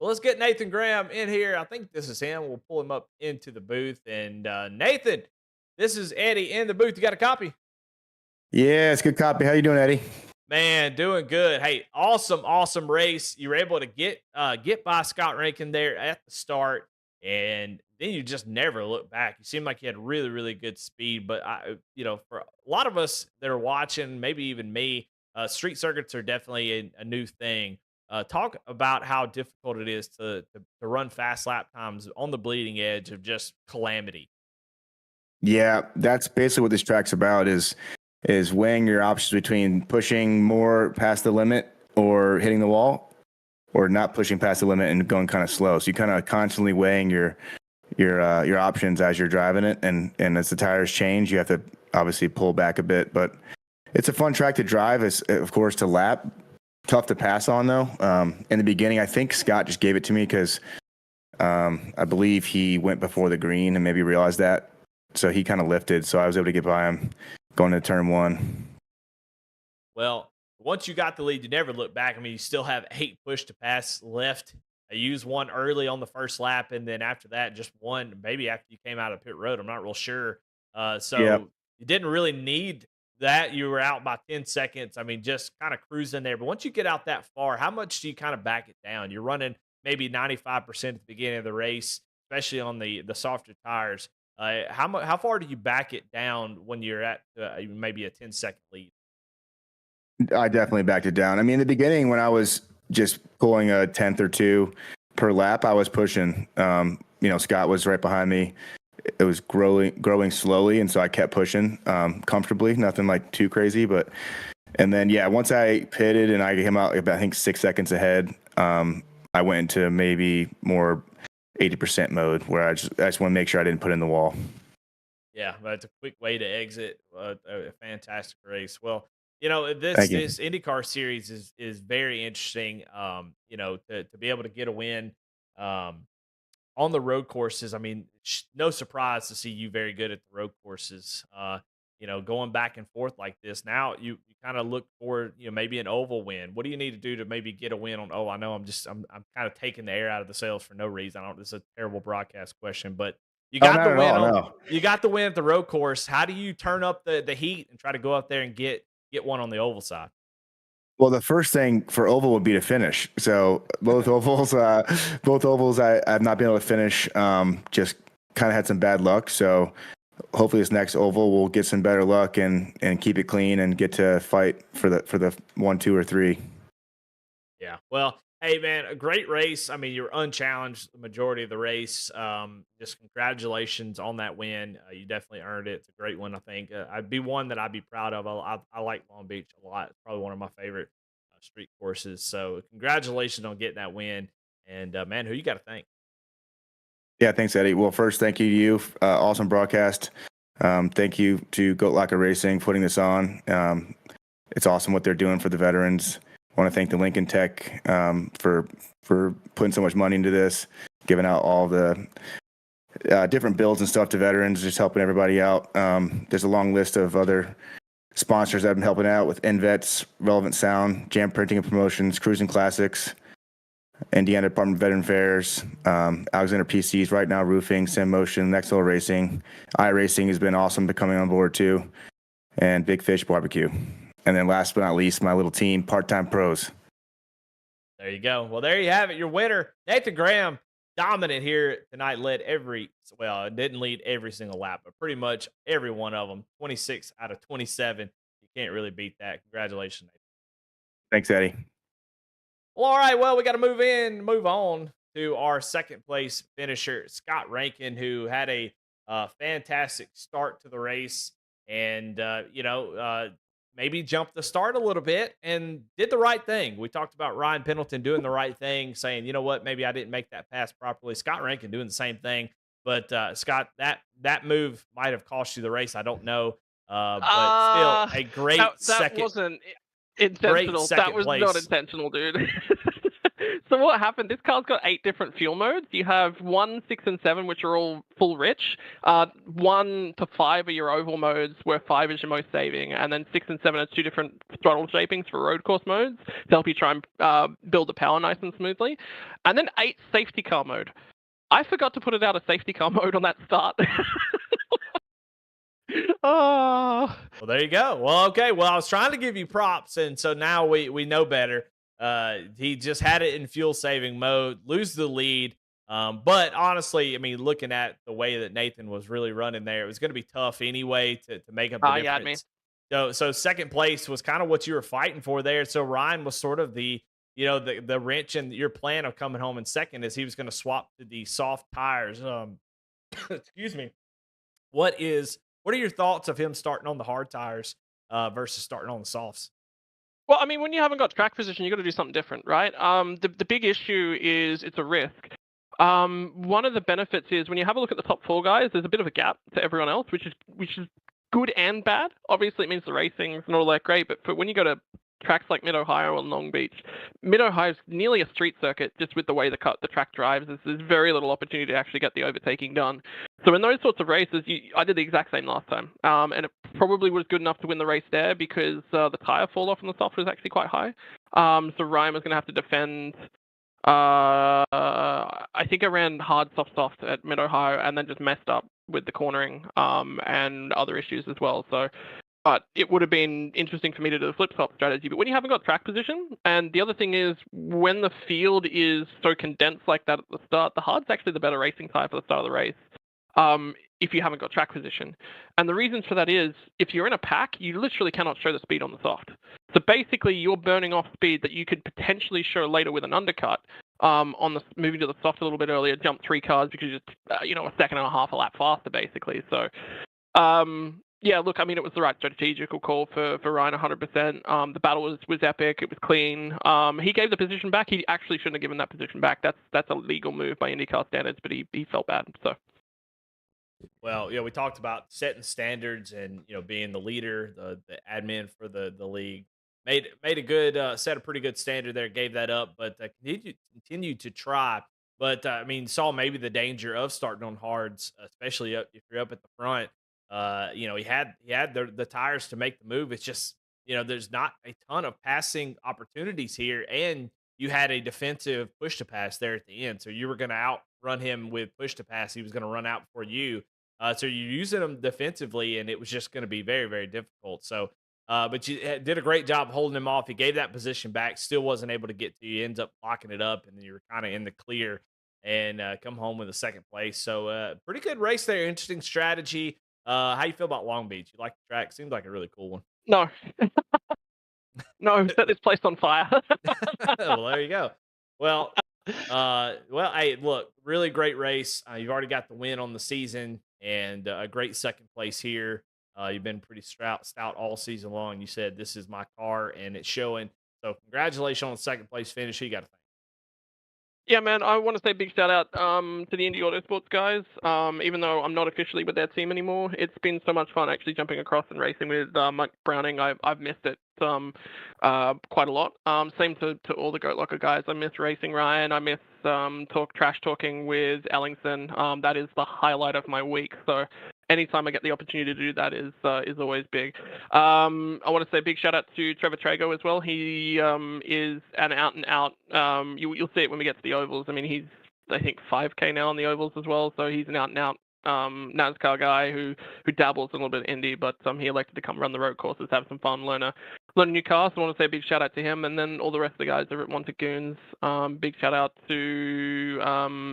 Well, let's get Nathan Graham in here. I think this is him. We'll pull him up into the booth. And Nathan, this is Eddie in the booth. You got a copy? Yeah, it's good copy. How you doing, Eddie? Man, doing good. Hey, awesome race. You were able to get by Scott Rankin there at the start, and then you just never look back. You seemed like you had really good speed. But for a lot of us that are watching, maybe even me, street circuits are definitely a new thing. Talk about how difficult it is to run fast lap times on the bleeding edge of just calamity. Yeah, that's basically what this track's about is weighing your options between pushing more past the limit or hitting the wall, or not pushing past the limit and going kind of slow. So you kind of constantly weighing your options as you're driving it, and as the tires change, you have to obviously pull back a bit. But it's a fun track to drive. It's of course to lap. Tough to pass on though. In the beginning, I think Scott just gave it to me because I believe he went before the green and maybe realized that. So he kind of lifted. So I was able to get by him going into turn one. Well, once you got the lead, you never look back. I mean, you still have 8 push to pass left. I used one early on the first lap, and then after that, just one maybe after you came out of pit road. I'm not real sure. So Yep. you didn't really need that. You were out by 10 seconds. I mean, just kind of cruising there. But once you get out that far, how much do you kind of back it down? You're running maybe 95% at the beginning of the race, especially on the softer tires. How far do you back it down when you're at maybe a 10-second lead? I definitely backed it down. I mean, in the beginning, when I was just pulling a tenth or two per lap, I was pushing. Scott was right behind me. It was growing slowly, and so I kept pushing comfortably. Nothing like too crazy, and then once I pitted and I came out, I think 6 seconds ahead. I went into maybe more 80% mode where I just want to make sure I didn't put in the wall. Yeah, but it's a quick way to exit a fantastic race. Well, Thank you. this IndyCar series is very interesting. To be able to get a win on the road courses. I mean, no surprise to see you very good at the road courses. Going back and forth like this. Now you kind of look for maybe an oval win. What do you need to do to maybe get a win on? Oh, I know I'm kind of taking the air out of the sails for no reason. I don't. This is a terrible broadcast question, but you Oh, got the not at win all. on. No. You got the win at the road course. How do you turn up the heat and try to go out there and get one on the oval side? Well, the first thing for oval would be to finish. So both ovals, I've not been able to finish. Just kind of had some bad luck. So hopefully this next oval will get some better luck and keep it clean and get to fight for the 1, 2, or 3. Yeah. Well, hey man, a great race. I mean, you're unchallenged the majority of the race. Just congratulations on that win. You definitely earned it. It's a great one, I think. I'd be one that I'd be proud of. I like Long Beach a lot. It's probably one of my favorite street courses. So congratulations on getting that win. And man, who you got to thank? Yeah, thanks, Eddie. Well, first, thank you to you. Awesome broadcast. Thank you to Goat Locker Racing for putting this on. It's awesome what they're doing for the veterans. I want to thank the Lincoln Tech for putting so much money into this, giving out all the different builds and stuff to veterans, just helping everybody out. There's a long list of other sponsors that have been helping out with NVETS, Relevant Sound, Jam Printing and Promotions, Cruising Classics, Indiana Department of Veteran Affairs, Alexander PCs, Right Now Roofing, Sim Motion, Next Level Racing, iRacing has been awesome to coming on board too, and Big Fish Barbecue. And then last but not least, my little team, Part-Time Pros. There you go. Well, there you have it. Your winner, Nathan Graham, dominant here tonight. Didn't lead every single lap, but pretty much every one of them. 26 out of 27. You can't really beat that. Congratulations, Nathan. Thanks, Eddie. Well, all right. Well, we got to move on to our second place finisher, Scott Rankin, who had a fantastic start to the race and, maybe jumped the start a little bit and did the right thing. We talked about Ryan Pendleton doing the right thing, saying, you know what, maybe I didn't make that pass properly. Scott Rankin doing the same thing. But, Scott, that move might have cost you the race. I don't know. But still, a great That second. wasn't intentional. That was not place. intentional, dude. So what happened? This car's got 8 different fuel modes. You have 1, 6, and 7, which are all full rich. 1 to 5 are your oval modes, where 5 is your most saving, and then 6 and 7 are 2 different throttle shapings for road course modes to help you try and build the power nice and smoothly. And then 8 safety car mode. I forgot to put it out a safety car mode on that start. Oh. Well, there you go. Well, okay. Well, I was trying to give you props, and so now we know better. He just had it in fuel saving mode, lose the lead. But honestly, I mean, looking at the way that Nathan was really running there, it was going to be tough anyway to make up the Yeah, I mean, difference. So second place was kind of what you were fighting for there. So Ryan was sort of the wrench in your plan of coming home in second, as he was going to swap to the soft tires. Excuse me. What are your thoughts of him starting on the hard tires versus starting on the softs? well, I mean, when you haven't got track position, you got to do something different, right? The big issue is it's a risk. One of the benefits is when you have a look at the top 4 guys, there's a bit of a gap to everyone else, which is good and bad. Obviously, it means the racing's not all that great, but when you go to tracks like Mid Ohio and Long Beach, Mid Ohio is nearly a street circuit just with the way the track drives. There's very little opportunity to actually get the overtaking done. So in those sorts of races, I did the exact same last time, and it probably was good enough to win the race there because the tire fall off on the soft was actually quite high. So Ryan was going to have to defend. I think I ran hard soft at Mid Ohio and then just messed up with the cornering and other issues as well. So, but it would have been interesting for me to do the flip flop strategy. But when you haven't got track position, and the other thing is when the field is so condensed like that at the start, the hard's actually the better racing tire for the start of the race. If you haven't got track position. And the reason for that is if you're in a pack, you literally cannot show the speed on the soft. So basically, you're burning off speed that you could potentially show later with an undercut on the moving to the soft a little bit earlier, jump 3 cars because you're just, a second and a half a lap faster, basically. So, yeah, look, I mean, it was the right strategical call for Ryan 100%. The battle was epic. It was clean. He gave the position back. He actually shouldn't have given that position back. That's a legal move by IndyCar standards, but he felt bad. So. Well, we talked about setting standards and being the leader, the admin for the league. Made a good set a pretty good standard there. Gave that up, but continued to try. But I mean, saw maybe the danger of starting on hards, especially if you're up at the front. He had the tires to make the move. It's just there's not a ton of passing opportunities here, and you had a defensive push to pass there at the end, so you were going to outrun him with push to pass. He was going to run out before you. So you're using him defensively, and it was just going to be very, very difficult. So, but you did a great job holding him off. He gave that position back, still wasn't able to get to you. He ends up locking it up, and then you were kind of in the clear and come home with a second place. So, pretty good race there. Interesting strategy. How you feel about Long Beach? You like the track? Seems like a really cool one. No. No, set this place on fire. Well, there you go. Well, hey, look, really great race. You've already got the win on the season and a great second place here. You've been pretty stout all season long. You said this is my car, and it's showing. So, congratulations on the second place finish. Who you got to thank? Yeah, man, I want to say a big shout out to the Indy Autosports guys. Even though I'm not officially with their team anymore, it's been so much fun actually jumping across and racing with Mike Browning. I've missed it quite a lot. Same to all the Goat Locker guys. I miss racing Ryan. I miss trash talking with Ellingson. That is the highlight of my week. So anytime I get the opportunity to do that is always big. I want to say a big shout out to Trevor Trago as well. He is an out and out. You'll see it when we get to the ovals. I mean, he's I think 5K now on the ovals as well. So he's an out and out NASCAR guy who dabbles a little bit in Indy, but he elected to come run the road courses, have some fun, learn a new car. So I want to say a big shout out to him, and then all the rest of the guys over at Montagoons. Big shout out to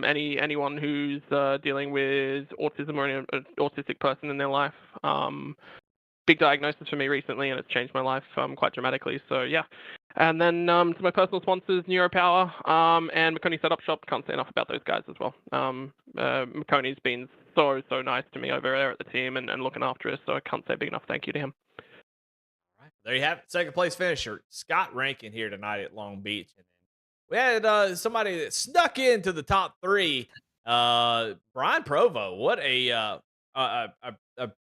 anyone who's dealing with autism or an autistic person in their life. Big diagnosis for me recently, and it's changed my life quite dramatically. So yeah. And then to my personal sponsors, Neuropower and Maconi Setup Shop. Can't say enough about those guys as well. Maconi's been so nice to me over there at the team and looking after us. So I can't say big enough thank you to him. All right. There you have it. Second place finisher, Scott Rankin here tonight at Long Beach. And then we had somebody that snuck into the top 3. Brian Provo. What a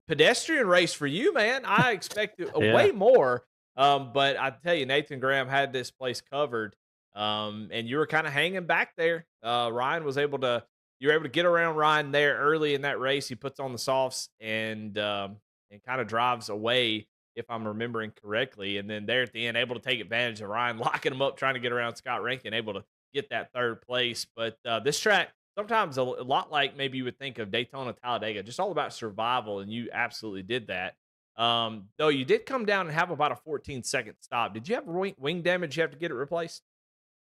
pedestrian race for you, man. I expected way more. But I tell you, Nathan Graham had this place covered. and you were kind of hanging back there. Ryan was able to you were able to get around Ryan there early in that race. He puts on the softs and kind of drives away, if I'm remembering correctly. And then there at the end, able to take advantage of Ryan locking him up, trying to get around Scott Rankin, able to get that third place. But this track sometimes a lot like maybe you would think of Daytona Talladega, just all about survival, and you absolutely did that. Though you did come down and have about a 14-second stop. Did you have wing damage? You have to get it replaced?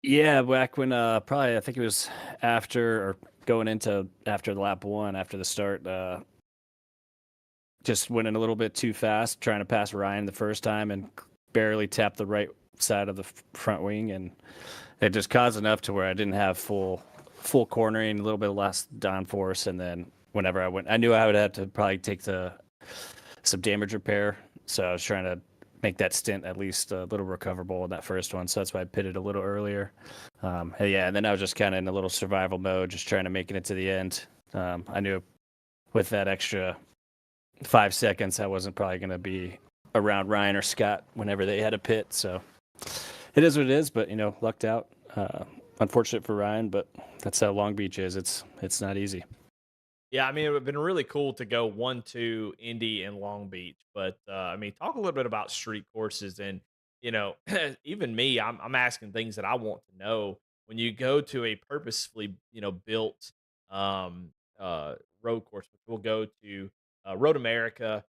Yeah, back when probably I think it was after or going into after the lap one after the start, just went in a little bit too fast, trying to pass Ryan the first time and barely tapped the right side of the front wing, and it just caused enough to where I didn't have full cornering, a little bit less downforce, and then whenever I went, I knew I would have to probably take some damage repair, so I was trying to make that stint at least a little recoverable in that first one. So that's why I pitted a little earlier. Yeah, and then I was just kind of in a little survival mode, just trying to make it to the end. I knew with that extra 5 seconds, I wasn't probably going to be around Ryan or Scott whenever they had a pit. So it is what it is, but lucked out. Unfortunate for Ryan, but that's how Long Beach is. It's not easy. Yeah, I mean, it would have been really cool to go 1-2 Indy and Long Beach, but I mean, talk a little bit about street courses, and even me, I'm asking things that I want to know when you go to a purposefully, built um, uh, road course, which we'll go to Road America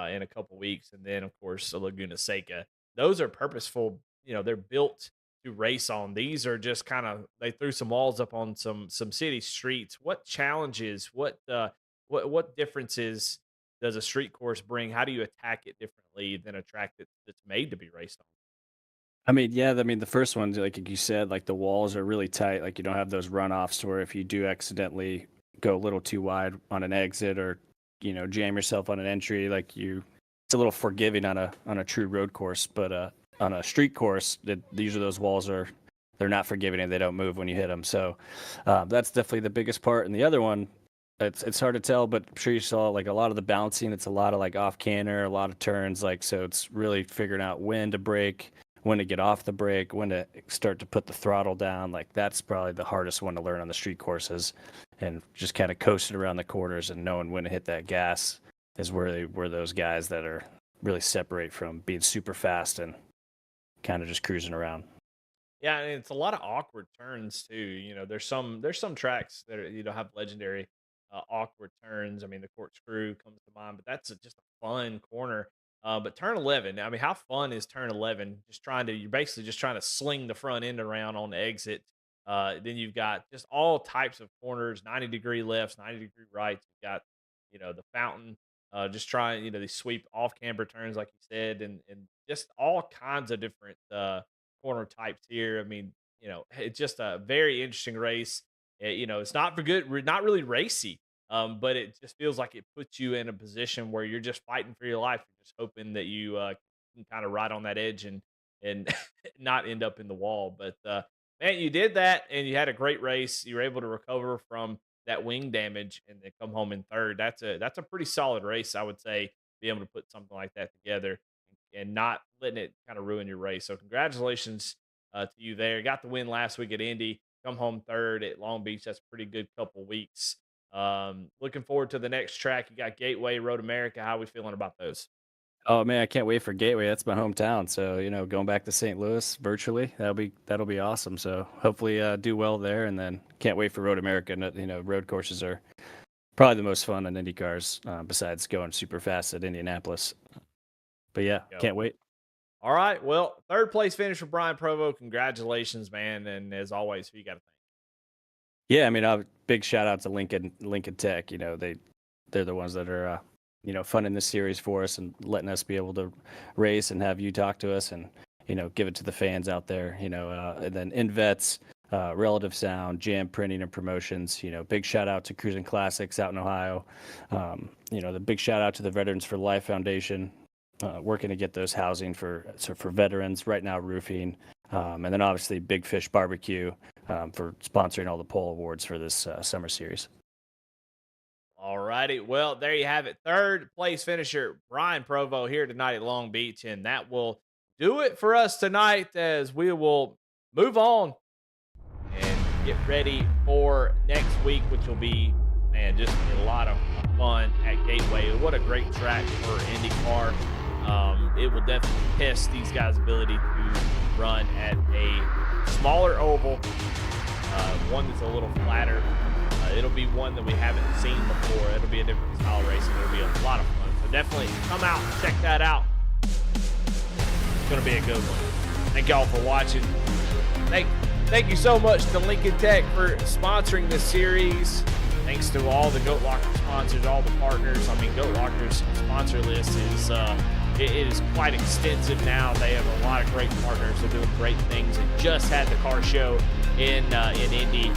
in a couple weeks, and then of course Laguna Seca. Those are purposeful, they're built to race on. These are just kind of they threw some walls up on some city streets. What challenges, what differences does a street course bring? How do you attack it differently than a track that's made to be raced on? I mean, yeah, I mean, the first one, like you said, like the walls are really tight. Like you don't have those runoffs to where if you do accidentally go a little too wide on an exit or, jam yourself on an entry, it's a little forgiving on a true road course. But on a street course, usually those walls they're not forgiving and they don't move when you hit them. So that's definitely the biggest part. And the other one, it's hard to tell, but I'm sure you saw like a lot of the bouncing. It's a lot of like off canter, a lot of turns. So it's really figuring out when to brake, when to get off the brake, when to start to put the throttle down. Like that's probably the hardest one to learn on the street courses, and just kind of coasting around the corners and knowing when to hit that gas is where those guys that are really separate from being super fast and kind of just cruising around. Yeah, and it's a lot of awkward turns too. There's some tracks that have legendary awkward turns. I mean, the corkscrew comes to mind, but that's just a fun corner. But turn 11, I mean, how fun is turn 11? You're basically just trying to sling the front end around on the exit. Then you've got just all types of corners, 90-degree lefts, 90-degree rights. You've got, the fountain, just trying, these sweep off camber turns, like you said, and just all kinds of different corner types here. I mean, it's just a very interesting race. It's not for good, not really racy, but it just feels like it puts you in a position where you're just fighting for your life. You're just hoping that you can kind of ride on that edge and not end up in the wall. But man, you did that, and you had a great race. You were able to recover from that wing damage and then come home in third. That's a pretty solid race, I would say. Be able to put something like that together and not letting it kind of ruin your race. So congratulations to you there. Got the win last week at Indy. Come home third at Long Beach. That's a pretty good couple weeks. Looking forward to the next track. You got Gateway, Road America. How are we feeling about those? Oh man, I can't wait for Gateway. That's my hometown. So, going back to St. Louis virtually, that'll be awesome. So hopefully do well there, and then can't wait for Road America. Road courses are probably the most fun on Indy cars, besides going super fast at Indianapolis. But yeah, Go. can't wait. All right. Well, third place finish for Brian Provo. Congratulations, man. And as always, who you got to thank? Yeah, I mean, big shout out to Lincoln Tech. They're the ones that are funding this series for us and letting us be able to race and have you talk to us and give it to the fans out there. And then InVets, Relative Sound, Jam Printing and Promotions. Big shout out to Cruising Classics out in Ohio. The big shout out to the Veterans for Life Foundation, working to get those housing for veterans right now, roofing, and then obviously Big Fish Barbecue for sponsoring all the pole awards for this summer series. All righty. Well, there you have it. Third place finisher, Brian Provo, here tonight at Long Beach. And that will do it for us tonight, as we will move on and get ready for next week, which will be, man, just a lot of fun at Gateway. What a great track for IndyCar. It will definitely test these guys' ability to run at a smaller oval, one that's a little flatter. It'll be one that we haven't seen before. It'll be a different style of racing. It'll be a lot of fun. So definitely come out and check that out. It's going to be a good one. Thank y'all for watching. Thank you so much to Lincoln Tech for sponsoring this series. Thanks to all the Goat Locker sponsors, all the partners. I mean, Goat Locker's sponsor list is it is quite extensive now. They have a lot of great partners. They're doing great things. And just had the car show in Indy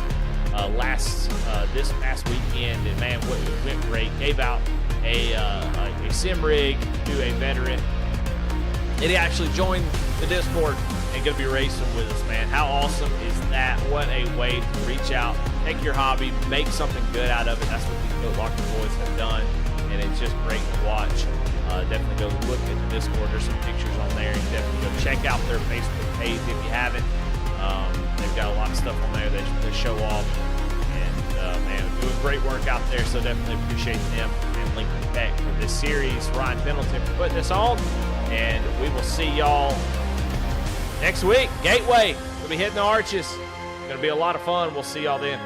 this past weekend, and man, it went great. Gave out a sim rig to a veteran, and he actually joined the Discord and going to be racing with us, man. How awesome is that? What a way to reach out, take your hobby, make something good out of it. That's what these Goat Locker boys have done, and it's just great to watch. Definitely go look at the Discord. There's some pictures on there. You definitely go check out their Facebook page if you haven't. They've got a lot of stuff on there they show off, and man, doing great work out there. So definitely appreciate them and Lincoln Tech for this series. Ryan Pendleton for putting this on, and we will see y'all next week. Gateway, we'll be hitting the arches. It's going to be a lot of fun. We'll see y'all then.